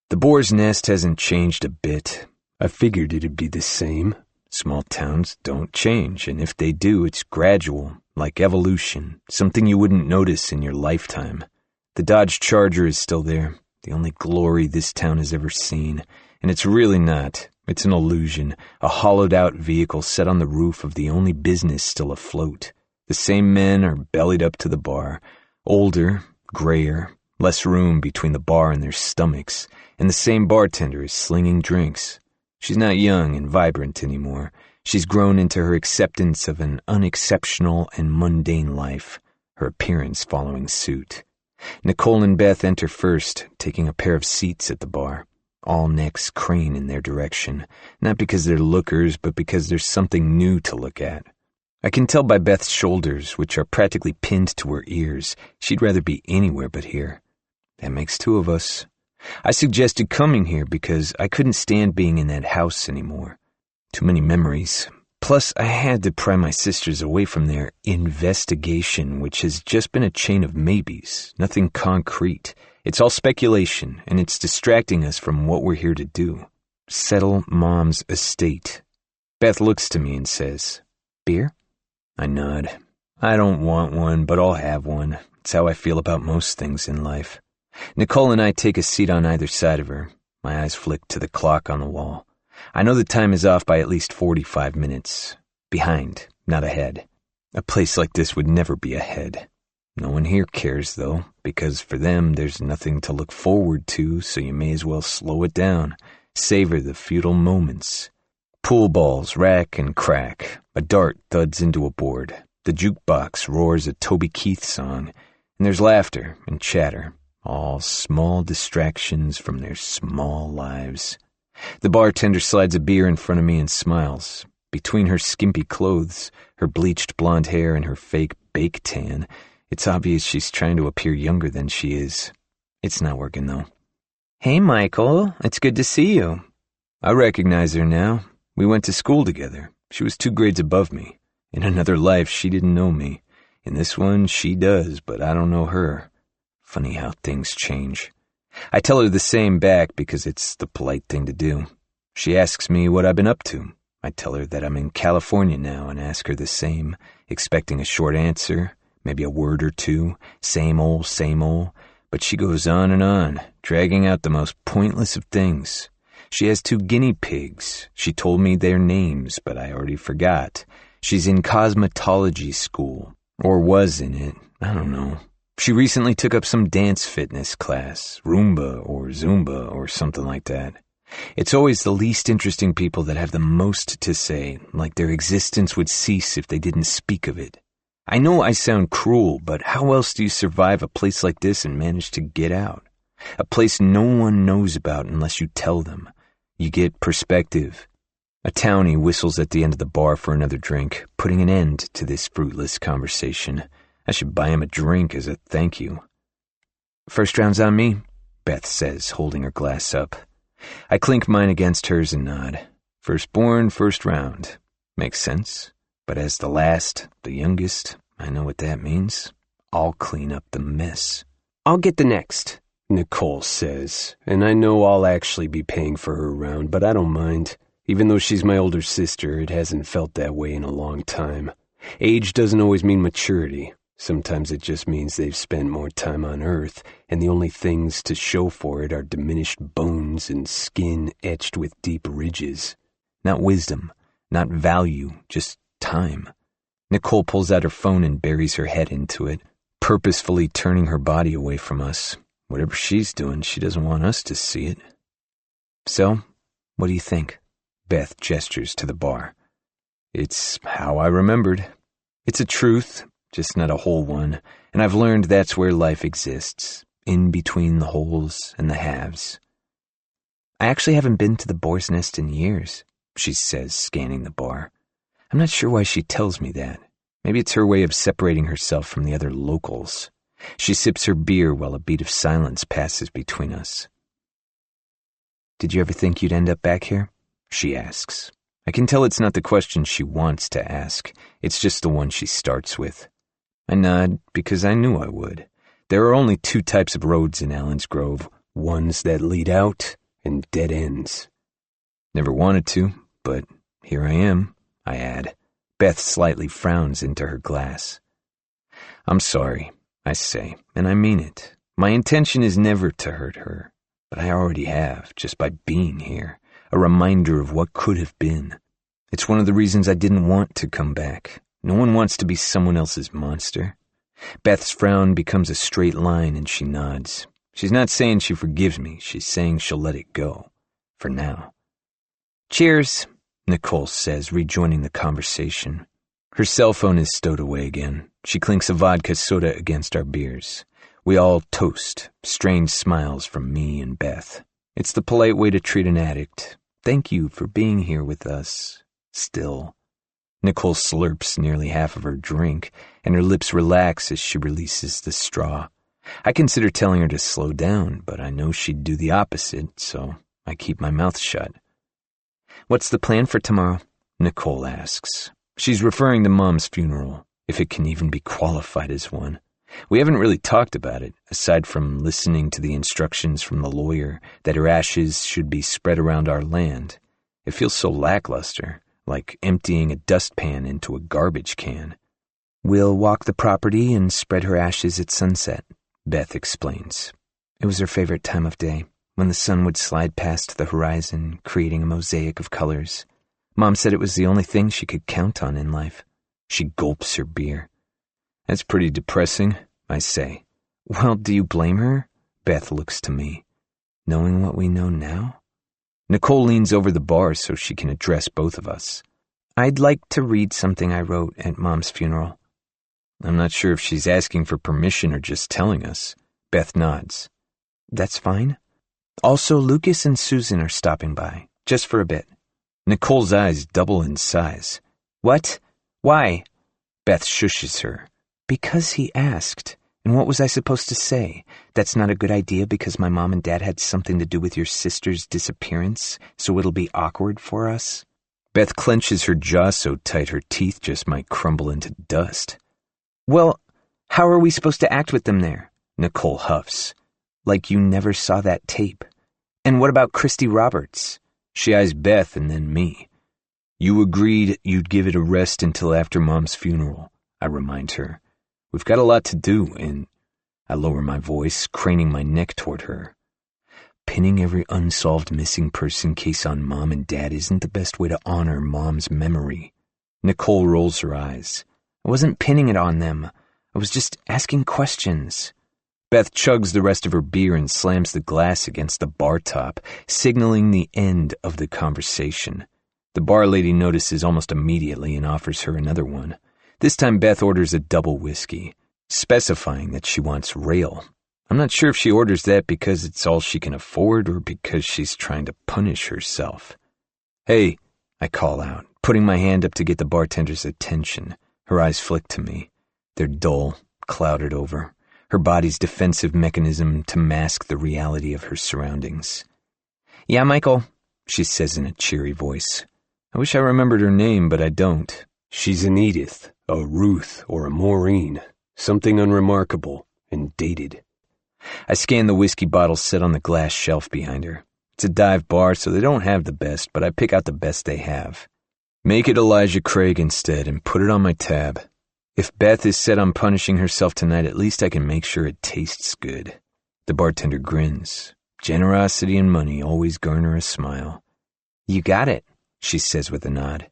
The boar's nest hasn't changed a bit. I figured it'd be the same. Small towns don't change, and if they do, it's gradual, like evolution, something you wouldn't notice in your lifetime. The Dodge Charger is still there, the only glory this town has ever seen, and it's really not. It's an illusion, a hollowed-out vehicle set on the roof of the only business still afloat. The same men are bellied up to the bar, older, grayer, less room between the bar and their stomachs, and the same bartender is slinging drinks. She's not young and vibrant anymore. She's grown into her acceptance of an unexceptional and mundane life, her appearance following suit. Nicole and Beth enter first, taking a pair of seats at the bar. All necks crane in their direction, not because they're lookers, but because there's something new to look at. I can tell by Beth's shoulders, which are practically pinned to her ears, she'd rather be anywhere but here. That makes two of us. I suggested coming here because I couldn't stand being in that house anymore. Too many memories. Plus, I had to pry my sisters away from their investigation, which has just been a chain of maybes, nothing concrete. It's all speculation, and it's distracting us from what we're here to do. Settle Mom's estate. Beth looks to me and says, "Beer?" I nod. I don't want one, but I'll have one. It's how I feel about most things in life. Nicole and I take a seat on either side of her. My eyes flick to the clock on the wall. I know the time is off by at least 45 minutes. Behind, not ahead. A place like this would never be ahead. No one here cares, though, because for them there's nothing to look forward to, so you may as well slow it down. Savor the futile moments. Pool balls rack and crack. A dart thuds into a board. The jukebox roars a Toby Keith song. And there's laughter and chatter. All small distractions from their small lives. The bartender slides a beer in front of me and smiles. Between her skimpy clothes, her bleached blonde hair, and her fake bake tan, it's obvious she's trying to appear younger than she is. It's not working, though. "Hey, Michael, it's good to see you." I recognize her now. We went to school together. She was 2 grades above me. In another life, she didn't know me. In this one, she does, but I don't know her. Funny how things change. I tell her the same back because it's the polite thing to do. She asks me what I've been up to. I tell her that I'm in California now and ask her the same, expecting a short answer, maybe a word or two, same old, but she goes on, dragging out the most pointless of things. She has 2 guinea pigs. She told me their names, but I already forgot. She's in cosmetology school, or was in it, I don't know. She recently took up some dance fitness class, Roomba or Zumba or something like that. It's always the least interesting people that have the most to say, like their existence would cease if they didn't speak of it. I know I sound cruel, but how else do you survive a place like this and manage to get out? A place no one knows about unless you tell them. You get perspective. A townie whistles at the end of the bar for another drink, putting an end to this fruitless conversation. I should buy him a drink as a thank you. "First round's on me," Beth says, holding her glass up. I clink mine against hers and nod. Firstborn, first round. Makes sense. But as the last, the youngest, I know what that means. I'll clean up the mess. "I'll get the next," Nicole says, and I know I'll actually be paying for her round, but I don't mind. Even though she's my older sister, it hasn't felt that way in a long time. Age doesn't always mean maturity. Sometimes it just means they've spent more time on Earth, and the only things to show for it are diminished bones and skin etched with deep ridges. Not wisdom, not value, just time. Nicole pulls out her phone and buries her head into it, purposefully turning her body away from us. Whatever she's doing, she doesn't want us to see it. "So, what do you think?" Beth gestures to the bar. "It's how I remembered. It's a truth, just not a whole one, and I've learned that's where life exists, in between the wholes and the halves." "I actually haven't been to the Boar's Nest in years," she says, scanning the bar. I'm not sure why she tells me that. Maybe it's her way of separating herself from the other locals. She sips her beer while a beat of silence passes between us. "Did you ever think you'd end up back here?" she asks. I can tell it's not the question she wants to ask. It's just the one she starts with. I nod because I knew I would. There are only 2 types of roads in Allen's Grove, ones that lead out and dead ends. Never wanted to, but Here I am, I add. Beth slightly frowns into her glass. I'm sorry, I say, and I mean it. My intention is never to hurt her, but I already have, just by being here, a reminder of what could have been. It's one of the reasons I didn't want to come back. No one wants to be someone else's monster. Beth's frown becomes a straight line and she nods. She's not saying she forgives me, she's saying she'll let it go. For now. Cheers, Nicole says, rejoining the conversation. Her cell phone is stowed away again. She clinks a vodka soda against our beers. We all toast, strange smiles from me and Beth. It's the polite way to treat an addict. Thank you for being here with us. Still. Nicole slurps nearly half of her drink, and her lips relax as she releases the straw. I consider telling her to slow down, but I know she'd do the opposite, so I keep my mouth shut. What's the plan for tomorrow? Nicole asks. She's referring to Mom's funeral, if it can even be qualified as one. We haven't really talked about it, aside from listening to the instructions from the lawyer that her ashes should be spread around our land. It feels so lackluster, like emptying a dustpan into a garbage can. We'll walk the property and spread her ashes at sunset, Beth explains. It was her favorite time of day, when the sun would slide past the horizon, creating a mosaic of colors. Mom said it was the only thing she could count on in life. She gulps her beer. That's pretty depressing, I say. Well, do you blame her? Beth looks to me. Knowing what we know now? Nicole leans over the bar so she can address both of us. I'd like to read something I wrote at Mom's funeral. I'm not sure if she's asking for permission or just telling us. Beth nods. That's fine. Also, Lucas and Susan are stopping by, just for a bit. Nicole's eyes double in size. What? Why? Beth shushes her. Because he asked. And what was I supposed to say? That's not a good idea because my mom and dad had something to do with your sister's disappearance, so it'll be awkward for us? Beth clenches her jaw so tight her teeth just might crumble into dust. Well, how are we supposed to act with them there? Nicole huffs. Like you never saw that tape. And what about Christy Roberts? She eyes Beth and then me. You agreed you'd give it a rest until after Mom's funeral, I remind her. We've got a lot to do, and I lower my voice, craning my neck toward her. Pinning every unsolved missing person case on Mom and Dad isn't the best way to honor Mom's memory. Nicole rolls her eyes. I wasn't pinning it on them. I was just asking questions. Beth chugs the rest of her beer and slams the glass against the bar top, signaling the end of the conversation. The bar lady notices almost immediately and offers her another one. This time Beth orders a double whiskey, specifying that she wants rail. I'm not sure if she orders that because it's all she can afford or because she's trying to punish herself. Hey, I call out, putting my hand up to get the bartender's attention. Her eyes flick to me. They're dull, clouded over. Her body's defensive mechanism to mask the reality of her surroundings. Yeah, Michael, she says in a cheery voice. I wish I remembered her name, but I don't. She's an Edith, a Ruth, or a Maureen. Something unremarkable and dated. I scan the whiskey bottle set on the glass shelf behind her. It's a dive bar, so they don't have the best, but I pick out the best they have. Make it Elijah Craig instead and put it on my tab. If Beth is set on punishing herself tonight, at least I can make sure it tastes good. The bartender grins. Generosity and money always garner a smile. You got it, she says with a nod.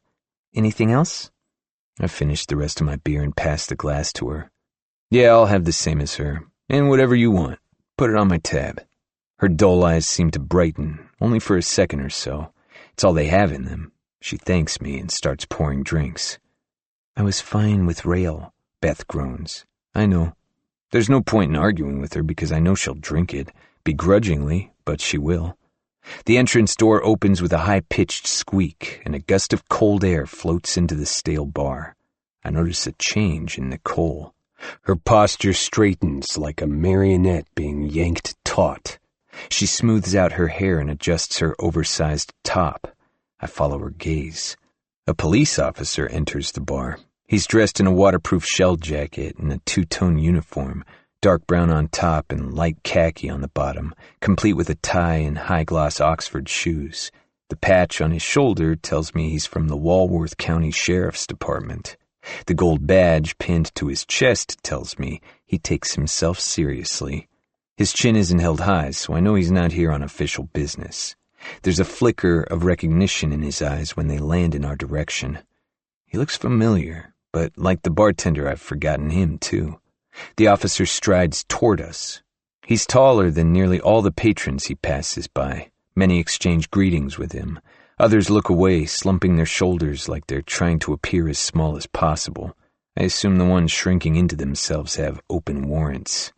Anything else? I finished the rest of my beer and passed the glass to her. Yeah, I'll have the same as her. And whatever you want. Put it on my tab. Her dull eyes seem to brighten, only for a second or so. It's all they have in them. She thanks me and starts pouring drinks. I was fine with rail, Beth groans. I know. There's no point in arguing with her because I know she'll drink it, begrudgingly, but she will. The entrance door opens with a high-pitched squeak, and a gust of cold air floats into the stale bar. I notice a change in Nicole. Her posture straightens like a marionette being yanked taut. She smooths out her hair and adjusts her oversized top. I follow her gaze. A police officer enters the bar. He's dressed in a waterproof shell jacket and a two-tone uniform, dark brown on top and light khaki on the bottom, complete with a tie and high-gloss Oxford shoes. The patch on his shoulder tells me he's from the Walworth County Sheriff's Department. The gold badge pinned to his chest tells me he takes himself seriously. His chin isn't held high, so I know he's not here on official business. There's a flicker of recognition in his eyes when they land in our direction. He looks familiar, but like the bartender, I've forgotten him too. The officer strides toward us. He's taller than nearly all the patrons he passes by. Many exchange greetings with him. Others look away, slumping their shoulders like they're trying to appear as small as possible. I assume the ones shrinking into themselves have open warrants.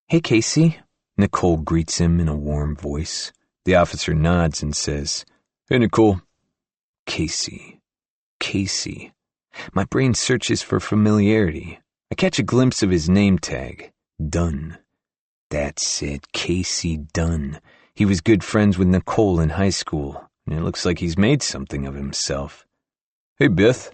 "Hey, Casey," Nicole greets him in a warm voice. The officer nods and says, "Hey, Nicole." Casey. My brain searches for familiarity. I catch a glimpse of his name tag. Dunn. That's it, Casey Dunn. He was good friends with Nicole in high school, and it looks like he's made something of himself. "Hey, Beth,"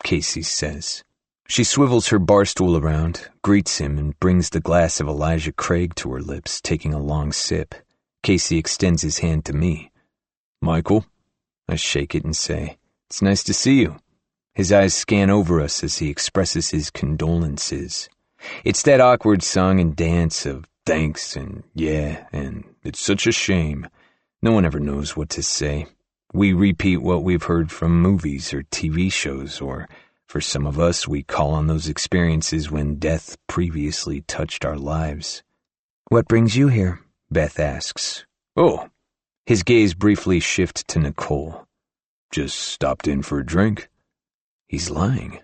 Casey says. She swivels her bar stool around, greets him, and brings the glass of Elijah Craig to her lips, taking a long sip. Casey extends his hand to me. "Michael?" I shake it and say, "It's nice to see you." His eyes scan over us as he expresses his condolences. It's that awkward song and dance of thanks and yeah and it's such a shame. No one ever knows what to say. We repeat what we've heard from movies or TV shows, or for some of us, we call on those experiences when death previously touched our lives. "What brings you here?" Beth asks. "Oh." His gaze briefly shifts to Nicole. "Just stopped in for a drink." He's lying,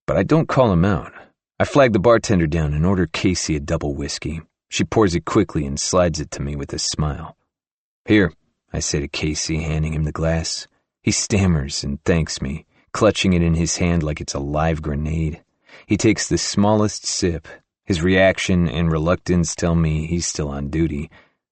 but I don't call him out. I flag the bartender down and order Casey a double whiskey. She pours it quickly and slides it to me with a smile. "Here," I say to Casey, handing him the glass. He stammers and thanks me, clutching it in his hand like it's a live grenade. He takes the smallest sip. His reaction and reluctance tell me he's still on duty.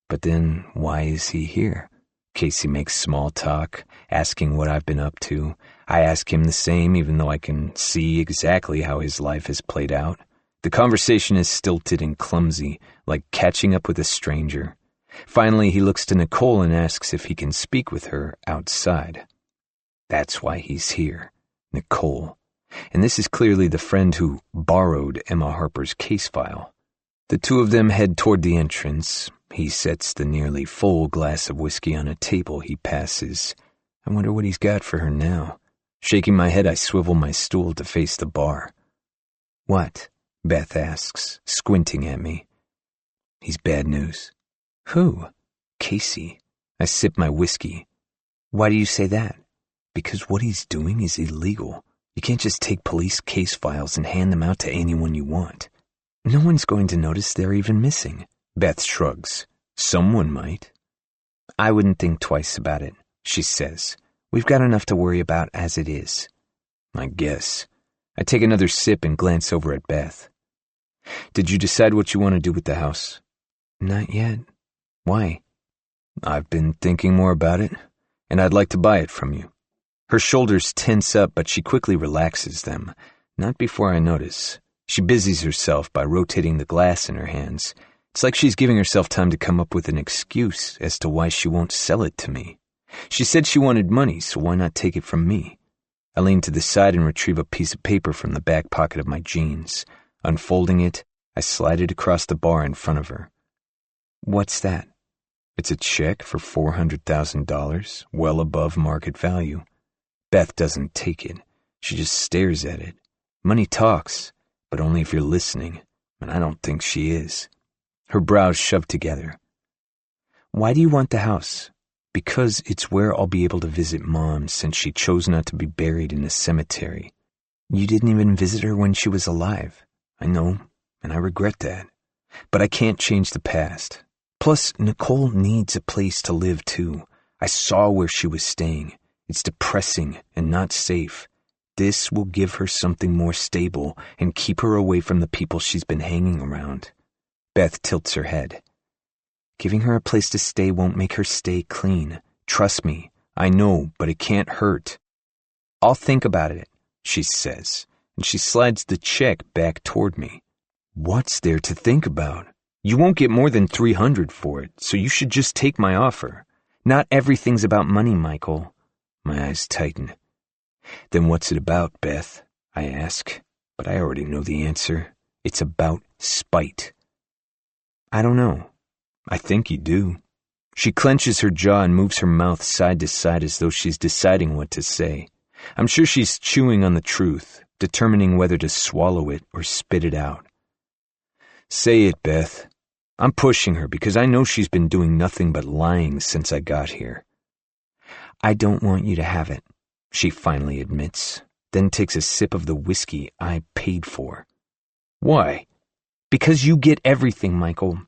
But then, why is he here? Casey makes small talk, asking what I've been up to. I ask him the same, even though I can see exactly how his life has played out. The conversation is stilted and clumsy, like catching up with a stranger. Finally, he looks to Nicole and asks if he can speak with her outside. That's why he's here. Nicole. And this is clearly the friend who borrowed Emma Harper's case file. The two of them head toward the entrance. He sets the nearly full glass of whiskey on a table he passes. I wonder what he's got for her now. Shaking my head, I swivel my stool to face the bar. "What?" Beth asks, squinting at me. "He's bad news." "Who?" "Casey." I sip my whiskey. "Why do you say that?" "Because what he's doing is illegal. You can't just take police case files and hand them out to anyone you want. No one's going to notice they're even missing." Beth shrugs. "Someone might." "I wouldn't think twice about it," she says. "We've got enough to worry about as it is." "I guess." I take another sip and glance over at Beth. "Did you decide what you want to do with the house?" "Not yet." "Why?" "I've been thinking more about it, and I'd like to buy it from you." Her shoulders tense up, but she quickly relaxes them. Not before I notice. She busies herself by rotating the glass in her hands. It's like she's giving herself time to come up with an excuse as to why she won't sell it to me. She said she wanted money, so why not take it from me? I lean to the side and retrieve a piece of paper from the back pocket of my jeans. Unfolding it, I slide it across the bar in front of her. "What's that?" "It's a check for $400,000, well above market value." Beth doesn't take it. She just stares at it. Money talks, but only if you're listening, and I don't think she is. Her brows shoved together. "Why do you want the house?" "Because it's where I'll be able to visit Mom since she chose not to be buried in a cemetery." "You didn't even visit her when she was alive." "I know, and I regret that. But I can't change the past. Plus, Nicole needs a place to live too. I saw where she was staying. It's depressing and not safe. This will give her something more stable and keep her away from the people she's been hanging around." Beth tilts her head. "Giving her a place to stay won't make her stay clean. Trust me, I know, but it can't hurt." "I'll think about it," she says, and she slides the check back toward me. "What's there to think about? You won't get more than $300 for it, so you should just take my offer. Not everything's about money, Michael. My eyes tighten. Then what's it about, Beth? I ask, but I already know the answer. It's about spite. I don't know. I think you do. She clenches her jaw and moves her mouth side to side as though she's deciding what to say. I'm sure she's chewing on the truth, determining whether to swallow it or spit it out. Say it, Beth. I'm pushing her because I know she's been doing nothing but lying since I got here. I don't want you to have it, she finally admits, then takes a sip of the whiskey I paid for. Why? Because you get everything, Michael.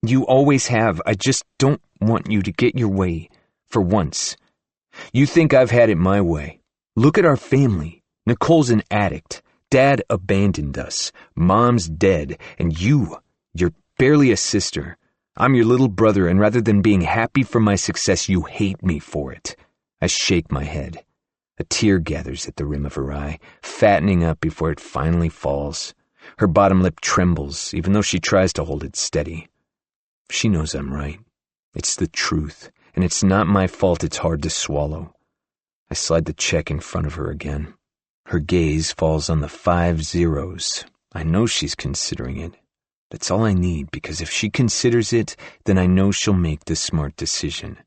You always have. I just don't want you to get your way, for once. You think I've had it my way. Look at our family. Nicole's an addict. Dad abandoned us. Mom's dead. And you're barely a sister. I'm your little brother, and rather than being happy for my success, you hate me for it. I shake my head. A tear gathers at the rim of her eye, fattening up before it finally falls. Her bottom lip trembles, even though she tries to hold it steady. She knows I'm right. It's the truth, and it's not my fault it's hard to swallow. I slide the check in front of her again. Her gaze falls on the 5 zeros. I know she's considering it. That's all I need, because if she considers it, then I know she'll make the smart decision.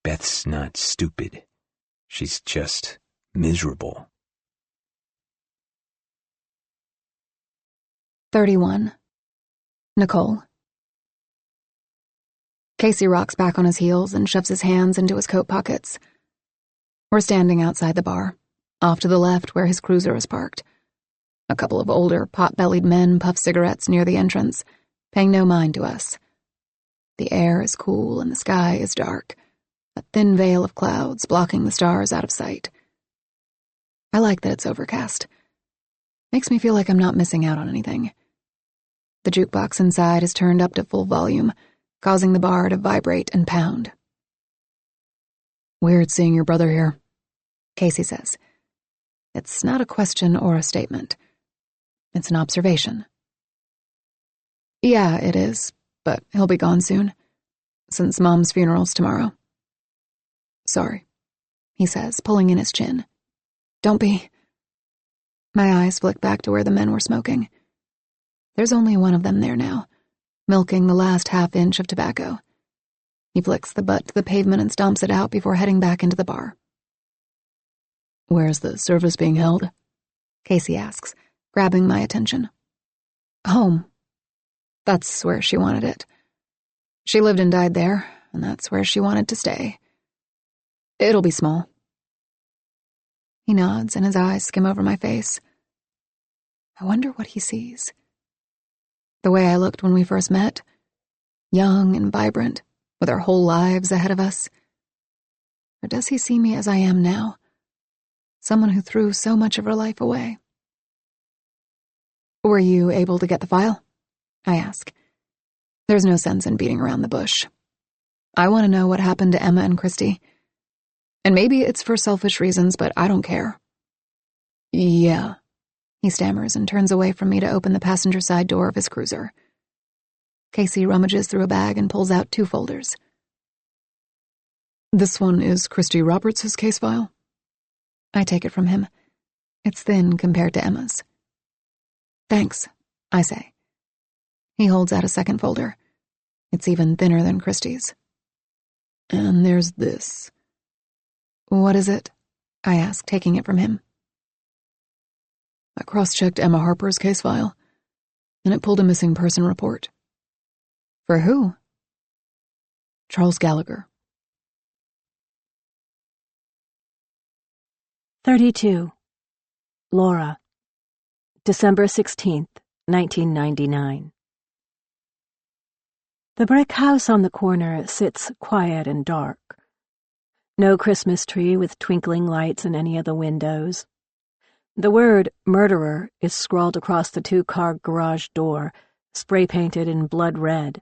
Beth's not stupid. She's just miserable. 31. Nicole. Casey rocks back on his heels and shoves his hands into his coat pockets. We're standing outside the bar, off to the left where his cruiser is parked. A couple of older, pot-bellied men puff cigarettes near the entrance, paying no mind to us. The air is cool and the sky is dark, a thin veil of clouds blocking the stars out of sight. I like that it's overcast. Makes me feel like I'm not missing out on anything. The jukebox inside is turned up to full volume, causing the bar to vibrate and pound. Weird seeing your brother here, Casey says. It's not a question or a statement. It's an observation. Yeah, it is, but he'll be gone soon, since Mom's funeral's tomorrow. Sorry, he says, pulling in his chin. Don't be. My eyes flick back to where the men were smoking. There's only one of them there now, milking the last half-inch of tobacco. He flicks the butt to the pavement and stomps it out before heading back into the bar. Where's the service being held? Casey asks, grabbing my attention. Home. That's where she wanted it. She lived and died there, and that's where she wanted to stay. It'll be small. He nods and his eyes skim over my face. I wonder what he sees. The way I looked when we first met, young and vibrant, with our whole lives ahead of us. Or does he see me as I am now? Someone who threw so much of her life away. Were you able to get the file? I ask. There's no sense in beating around the bush. I want to know what happened to Emma and Christy. And maybe it's for selfish reasons, but I don't care. Yeah, he stammers and turns away from me to open the passenger side door of his cruiser. Casey rummages through a bag and pulls out 2 folders. This one is Christy Roberts' case file? I take it from him. It's thin compared to Emma's. Thanks, I say. He holds out a second folder. It's even thinner than Christy's. And there's this. What is it? I ask, taking it from him. I cross-checked Emma Harper's case file, and it pulled a missing person report. For who? Charles Gallagher. 32. Laura. December 16th, 1999. The brick house on the corner sits quiet and dark. No Christmas tree with twinkling lights in any of the windows. The word murderer is scrawled across the 2-car garage door, spray-painted in blood red.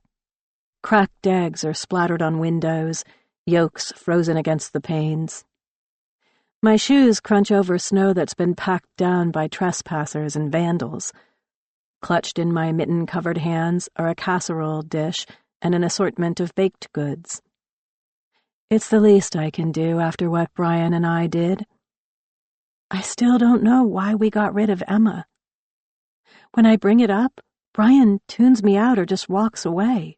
Cracked eggs are splattered on windows, yolks frozen against the panes. My shoes crunch over snow that's been packed down by trespassers and vandals. Clutched in my mitten-covered hands are a casserole dish and an assortment of baked goods. It's the least I can do after what Brian and I did. I still don't know why we got rid of Emma. When I bring it up, Brian tunes me out or just walks away.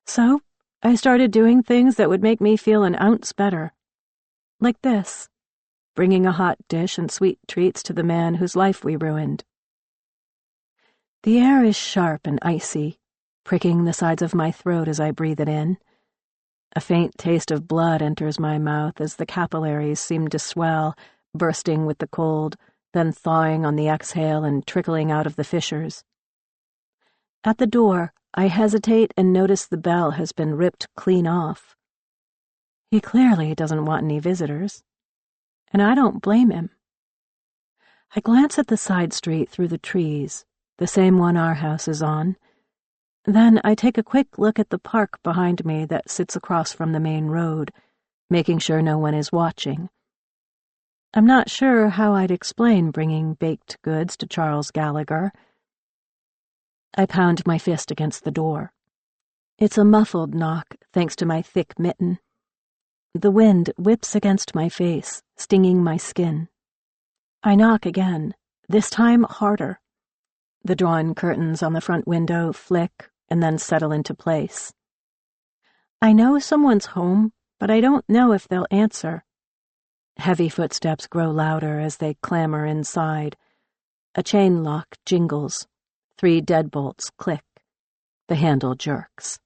So, I started doing things that would make me feel an ounce better. Like this, bringing a hot dish and sweet treats to the man whose life we ruined. The air is sharp and icy, pricking the sides of my throat as I breathe it in. A faint taste of blood enters my mouth as the capillaries seem to swell, bursting with the cold, then thawing on the exhale and trickling out of the fissures. At the door, I hesitate and notice the bell has been ripped clean off. He clearly doesn't want any visitors, and I don't blame him. I glance at the side street through the trees, the same one our house is on. Then I take a quick look at the park behind me that sits across from the main road, making sure no one is watching. I'm not sure how I'd explain bringing baked goods to Charles Gallagher. I pound my fist against the door. It's a muffled knock, thanks to my thick mitten. The wind whips against my face, stinging my skin. I knock again, this time harder. The drawn curtains on the front window flick and then settle into place. I know someone's home, but I don't know if they'll answer. Heavy footsteps grow louder as they clamor inside. A chain lock jingles. 3 deadbolts click. The handle jerks.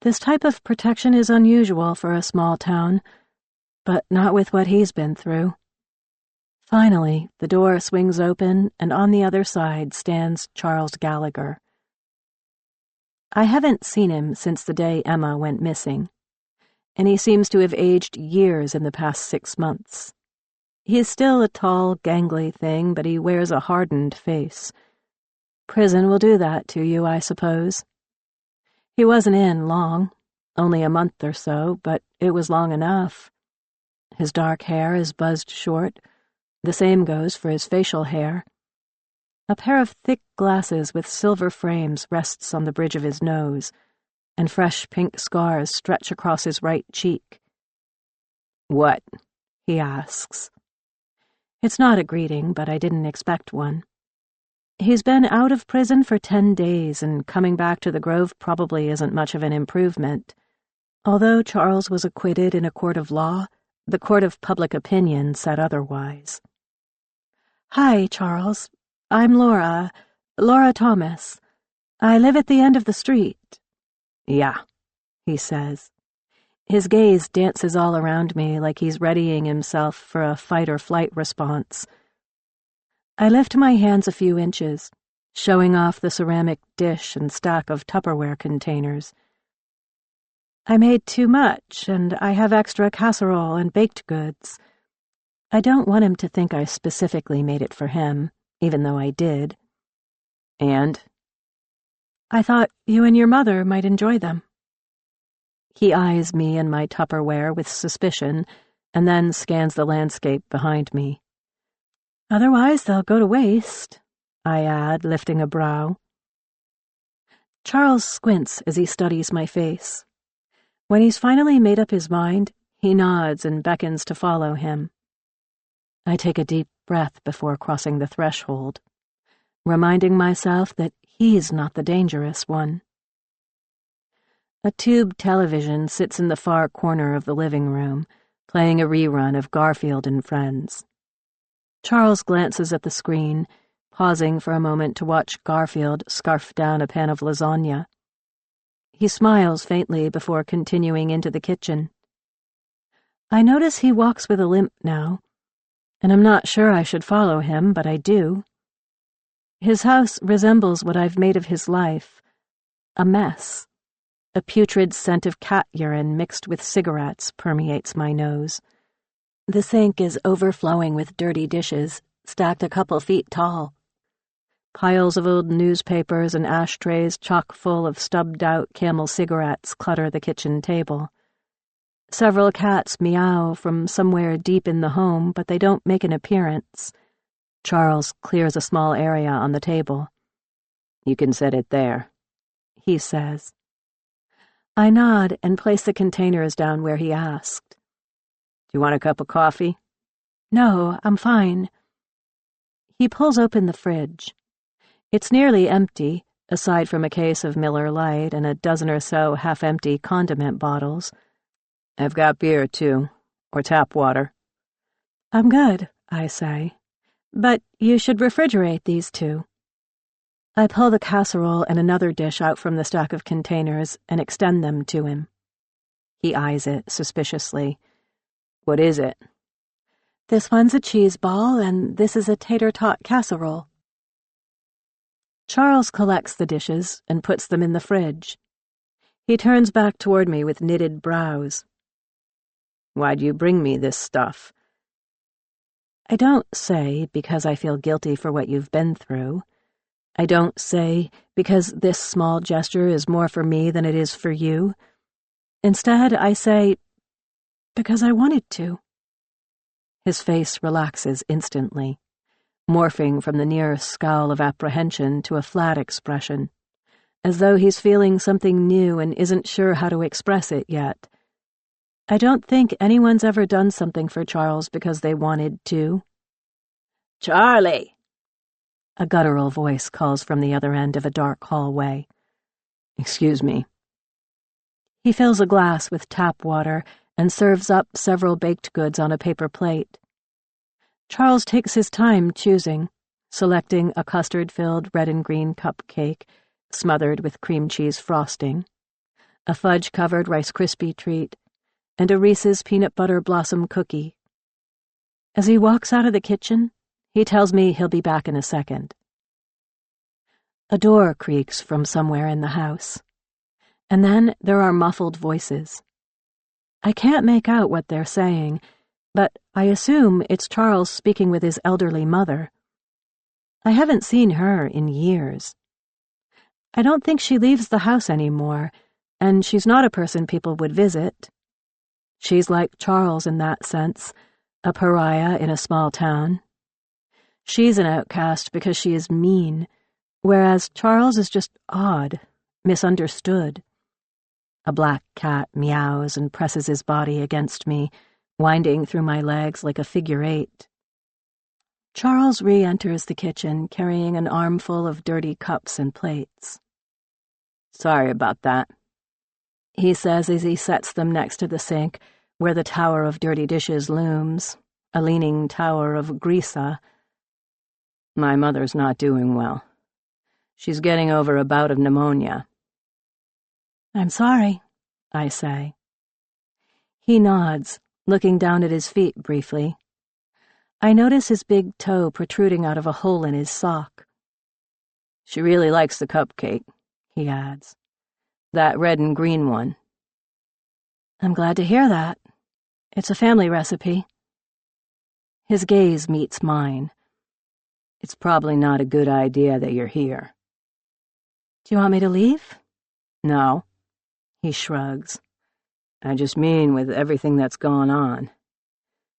This type of protection is unusual for a small town, but not with what he's been through. Finally, the door swings open, and on the other side stands Charles Gallagher. I haven't seen him since the day Emma went missing, and he seems to have aged years in the past 6 months. He is still a tall, gangly thing, but he wears a hardened face. Prison will do that to you, I suppose. He wasn't in long, only a month or so, but it was long enough. His dark hair is buzzed short. The same goes for his facial hair. A pair of thick glasses with silver frames rests on the bridge of his nose, and fresh pink scars stretch across his right cheek. "What?" he asks. It's not a greeting, but I didn't expect one. He's been out of prison for 10 days, and coming back to the Grove probably isn't much of an improvement. Although Charles was acquitted in a court of law, the court of public opinion said otherwise. "Hi, Charles. I'm Laura Thomas. I live at the end of the street." "Yeah," he says. His gaze dances all around me like he's readying himself for a fight-or-flight response. I lift my hands a few inches, showing off the ceramic dish and stack of Tupperware containers. I made too much, and I have extra casserole and baked goods. I don't want him to think I specifically made it for him, even though I did. "And?" "I thought you and your mother might enjoy them." He eyes me and my Tupperware with suspicion, and then scans the landscape behind me. "Otherwise they'll go to waste," I add, lifting a brow. Charles squints as he studies my face. When he's finally made up his mind, he nods and beckons to follow him. I take a deep breath before crossing the threshold, reminding myself that he's not the dangerous one. A tube television sits in the far corner of the living room, playing a rerun of Garfield and Friends. Charles glances at the screen, pausing for a moment to watch Garfield scarf down a pan of lasagna. He smiles faintly before continuing into the kitchen. I notice he walks with a limp now, and I'm not sure I should follow him, but I do. His house resembles what I've made of his life, a mess. A putrid scent of cat urine mixed with cigarettes permeates my nose. The sink is overflowing with dirty dishes, stacked a couple feet tall. Piles of old newspapers and ashtrays chock full of stubbed-out Camel cigarettes clutter the kitchen table. Several cats meow from somewhere deep in the home, but they don't make an appearance. Charles clears a small area on the table. "You can set it there," he says. I nod and place the containers down where he asked. Do you want a cup of coffee? No, I'm fine. He pulls open the fridge. It's nearly empty, aside from a case of Miller Lite and a dozen or so half-empty condiment bottles. I've got beer, too. Or tap water. I'm good, I say. But you should refrigerate these two. I pull the casserole and another dish out from the stack of containers and extend them to him. He eyes it suspiciously. What is it? This one's a cheese ball, and this is a tater tot casserole. Charles collects the dishes and puts them in the fridge. He turns back toward me with knitted brows. Why'd you bring me this stuff? I don't say because I feel guilty for what you've been through. I don't say because this small gesture is more for me than it is for you. Instead, I say because I wanted to. His face relaxes instantly, morphing from the near scowl of apprehension to a flat expression, as though he's feeling something new and isn't sure how to express it yet. I don't think anyone's ever done something for Charles because they wanted to. Charlie! A guttural voice calls from the other end of a dark hallway. Excuse me. He fills a glass with tap water and serves up several baked goods on a paper plate. Charles takes his time choosing, selecting a custard-filled red and green cupcake smothered with cream cheese frosting, a fudge-covered Rice Krispie treat, and a Reese's peanut butter blossom cookie. As he walks out of the kitchen, he tells me he'll be back in a second. A door creaks from somewhere in the house, and then there are muffled voices. I can't make out what they're saying, but I assume it's Charles speaking with his elderly mother. I haven't seen her in years. I don't think she leaves the house anymore, and she's not a person people would visit. She's like Charles in that sense, a pariah in a small town. She's an outcast because she is mean, whereas Charles is just odd, misunderstood. A black cat meows and presses his body against me, winding through my legs like a figure eight. Charles re-enters the kitchen carrying an armful of dirty cups and plates. Sorry about that, he says as he sets them next to the sink, where the tower of dirty dishes looms, a leaning tower of grisa. My mother's not doing well. She's getting over a bout of pneumonia. I'm sorry, I say. He nods, looking down at his feet briefly. I notice his big toe protruding out of a hole in his sock. She really likes the cupcake, he adds. That red and green one. I'm glad to hear that. It's a family recipe. His gaze meets mine. It's probably not a good idea that you're here. Do you want me to leave? No. He shrugs. I just mean with everything that's gone on.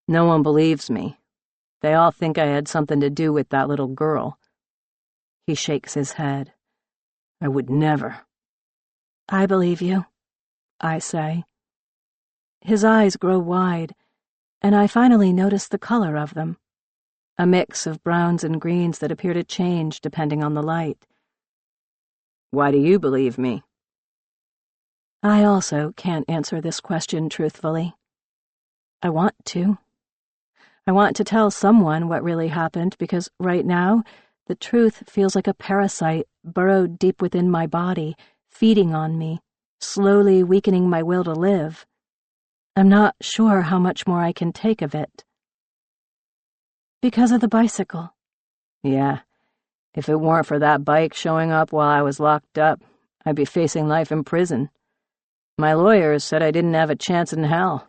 No one believes me. They all think I had something to do with that little girl. He shakes his head. I would never. I believe you, I say. His eyes grow wide, and I finally notice the color of them, a mix of browns and greens that appear to change depending on the light. Why do you believe me? I also can't answer this question truthfully. I want to. I want to tell someone what really happened because right now, the truth feels like a parasite burrowed deep within my body, feeding on me, slowly weakening my will to live. I'm not sure how much more I can take of it. Because of the bicycle. Yeah, if it weren't for that bike showing up while I was locked up, I'd be facing life in prison. My lawyers said I didn't have a chance in hell.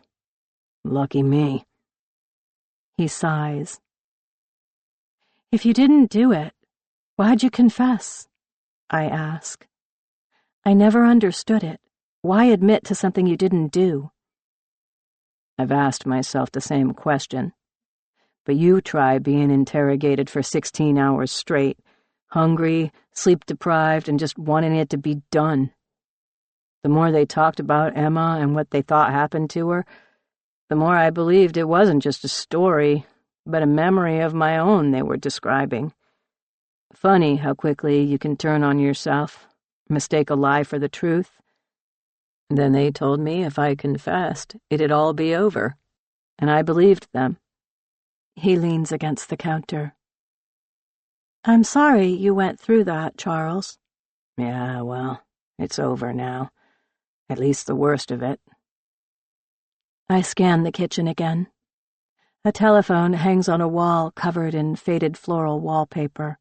Lucky me. He sighs. If you didn't do it, why'd you confess? I ask. I never understood it. Why admit to something you didn't do? I've asked myself the same question. But you try being interrogated for 16 hours straight, hungry, sleep-deprived, and just wanting it to be done. The more they talked about Emma and what they thought happened to her, the more I believed it wasn't just a story, but a memory of my own they were describing. Funny how quickly you can turn on yourself, mistake a lie for the truth. Then they told me if I confessed, it'd all be over, and I believed them. He leans against the counter. I'm sorry you went through that, Charles. Yeah, well, it's over now. At least the worst of it. I scan the kitchen again. A telephone hangs on a wall covered in faded floral wallpaper.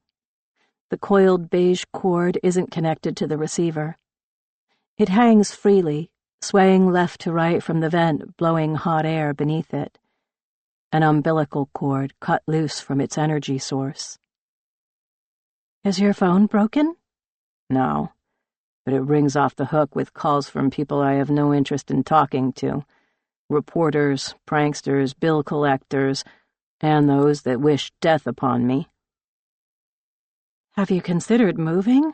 The coiled beige cord isn't connected to the receiver. It hangs freely, swaying left to right from the vent, blowing hot air beneath it. An umbilical cord cut loose from its energy source. Is your phone broken? No, but it rings off the hook with calls from people I have no interest in talking to. Reporters, pranksters, bill collectors, and those that wish death upon me. Have you considered moving?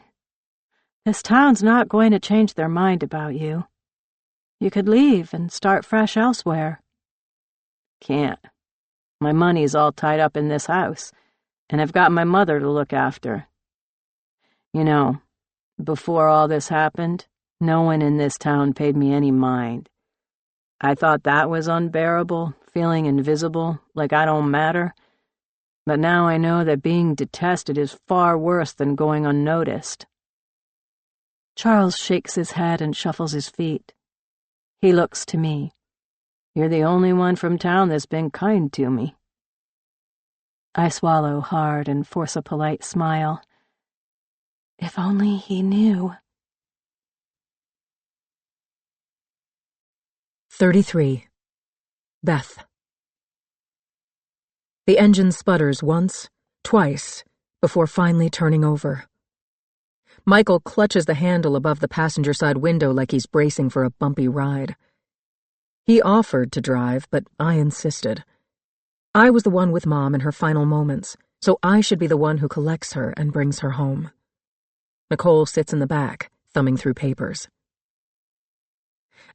This town's not going to change their mind about you. You could leave and start fresh elsewhere. Can't. My money's all tied up in this house, and I've got my mother to look after. You know, before all this happened, no one in this town paid me any mind. I thought that was unbearable, feeling invisible, like I don't matter. But now I know that being detested is far worse than going unnoticed. Charles shakes his head and shuffles his feet. He looks to me. You're the only one from town that's been kind to me. I swallow hard and force a polite smile. If only he knew. 33. Beth. The engine sputters once, twice, before finally turning over. Michael clutches the handle above the passenger side window like he's bracing for a bumpy ride. He offered to drive, but I insisted. I was the one with Mom in her final moments, so I should be the one who collects her and brings her home. Nicole sits in the back, thumbing through papers.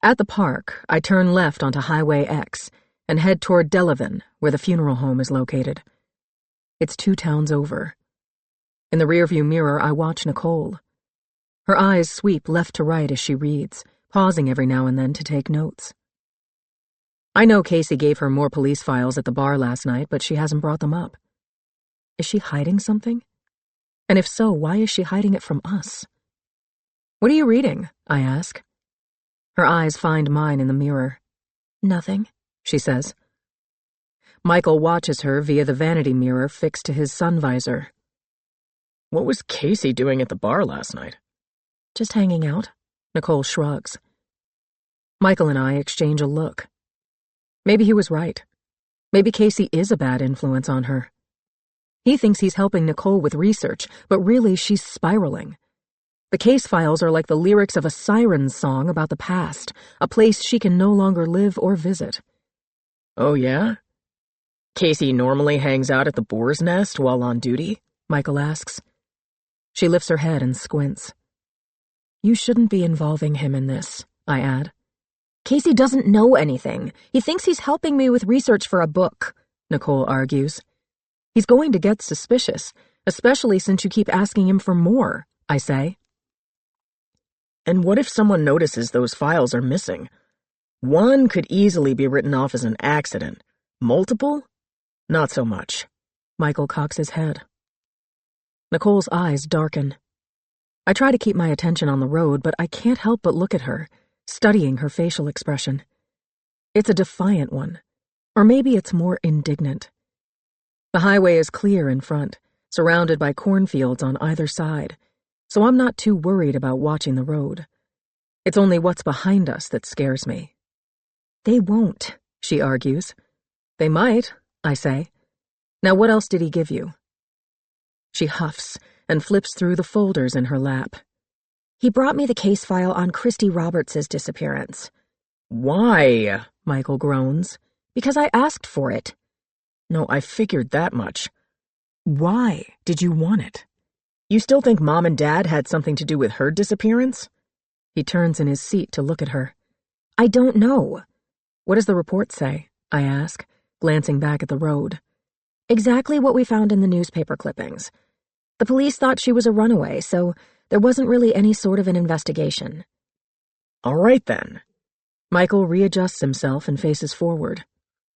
At the park, I turn left onto Highway X and head toward Delavan, where the funeral home is located. It's 2 towns over. In the rearview mirror, I watch Nicole. Her eyes sweep left to right as she reads, pausing every now and then to take notes. I know Casey gave her more police files at the bar last night, but she hasn't brought them up. Is she hiding something? And if so, why is she hiding it from us? What are you reading? I ask. Her eyes find mine in the mirror. Nothing, she says. Michael watches her via the vanity mirror fixed to his sun visor. What was Casey doing at the bar last night? Just hanging out, Nicole shrugs. Michael and I exchange a look. Maybe he was right. Maybe Casey is a bad influence on her. He thinks he's helping Nicole with research, but really she's spiraling. The case files are like the lyrics of a siren song about the past, a place she can no longer live or visit. Oh, yeah? Casey normally hangs out at the boar's nest while on duty? Michael asks. She lifts her head and squints. You shouldn't be involving him in this, I add. Casey doesn't know anything. He thinks he's helping me with research for a book, Nicole argues. He's going to get suspicious, especially since you keep asking him for more, I say. And what if someone notices those files are missing? One could easily be written off as an accident. Multiple? Not so much. Michael cocks his head. Nicole's eyes darken. I try to keep my attention on the road, but I can't help but look at her, studying her facial expression. It's a defiant one, or maybe it's more indignant. The highway is clear in front, surrounded by cornfields on either side, so I'm not too worried about watching the road. It's only what's behind us that scares me. They won't, she argues. They might, I say. Now what else did he give you? She huffs and flips through the folders in her lap. He brought me the case file on Christy Roberts' disappearance. Why? Michael groans. Because I asked for it. No, I figured that much. Why did you want it? You still think Mom and Dad had something to do with her disappearance? He turns in his seat to look at her. I don't know. What does the report say? I ask, glancing back at the road. Exactly what we found in the newspaper clippings. The police thought she was a runaway, so there wasn't really any sort of an investigation. All right, then. Michael readjusts himself and faces forward.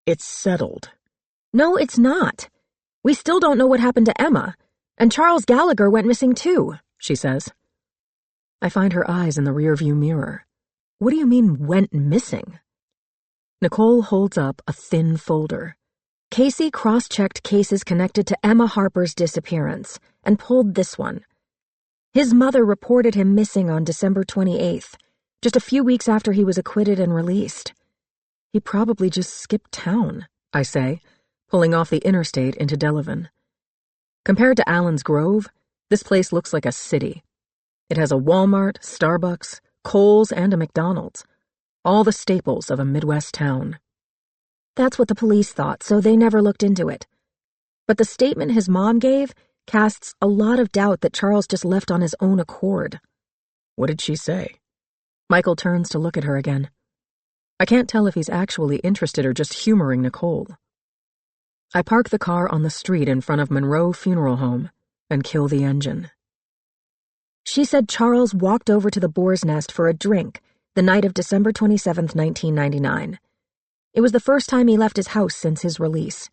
It's settled. No, it's not. We still don't know what happened to Emma, and Charles Gallagher went missing too, she says. I find her eyes in the rearview mirror. What do you mean, went missing? Nicole holds up a thin folder. Casey cross-checked cases connected to Emma Harper's disappearance and pulled this one. His mother reported him missing on December 28th, just a few weeks after he was acquitted and released. He probably just skipped town, I say, pulling off the interstate into Delavan. Compared to Allen's Grove, this place looks like a city. It has a Walmart, Starbucks, Kohl's, and a McDonald's. All the staples of a Midwest town. That's what the police thought, so they never looked into it. But the statement his mom gave casts a lot of doubt that Charles just left on his own accord. What did she say? Michael turns to look at her again. I can't tell if he's actually interested or just humoring Nicole. I park the car on the street in front of Monroe Funeral Home and kill the engine. She said Charles walked over to the Boar's Nest for a drink the night of December 27th, 1999. It was the first time he left his house since his release.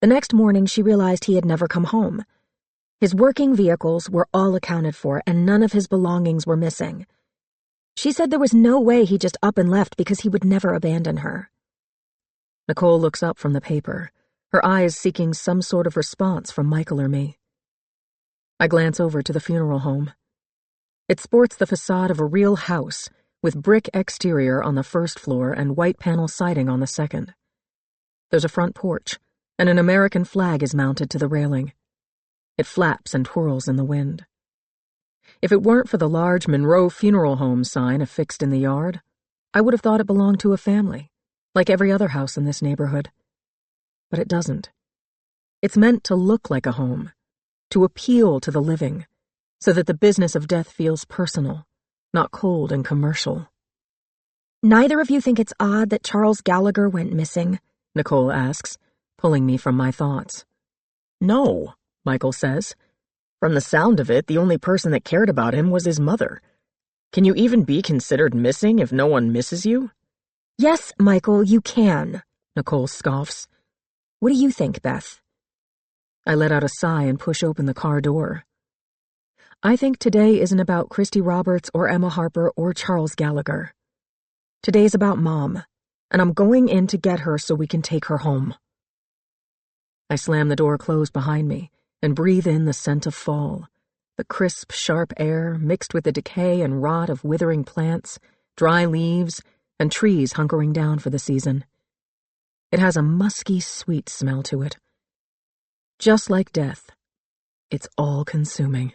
The next morning, she realized he had never come home. His working vehicles were all accounted for, and none of his belongings were missing. She said there was no way he just up and left because he would never abandon her. Nicole looks up from the paper, her eyes seeking some sort of response from Michael or me. I glance over to the funeral home. It sports the facade of a real house, with brick exterior on the first floor and white panel siding on the second. There's a front porch, and an American flag is mounted to the railing. It flaps and twirls in the wind. If it weren't for the large Monroe Funeral Home sign affixed in the yard, I would have thought it belonged to a family, like every other house in this neighborhood. But it doesn't. It's meant to look like a home, to appeal to the living, so that the business of death feels personal, not cold and commercial. Neither of you think it's odd that Charles Gallagher went missing? Nicole asks, pulling me from my thoughts. No, Michael says. From the sound of it, the only person that cared about him was his mother. Can you even be considered missing if no one misses you? Yes, Michael, you can, Nicole scoffs. What do you think, Beth? I let out a sigh and push open the car door. I think today isn't about Christy Roberts or Emma Harper or Charles Gallagher. Today's about Mom, and I'm going in to get her so we can take her home. I slam the door closed behind me and breathe in the scent of fall, the crisp, sharp air mixed with the decay and rot of withering plants, dry leaves, and trees hunkering down for the season. It has a musky, sweet smell to it. Just like death, it's all-consuming.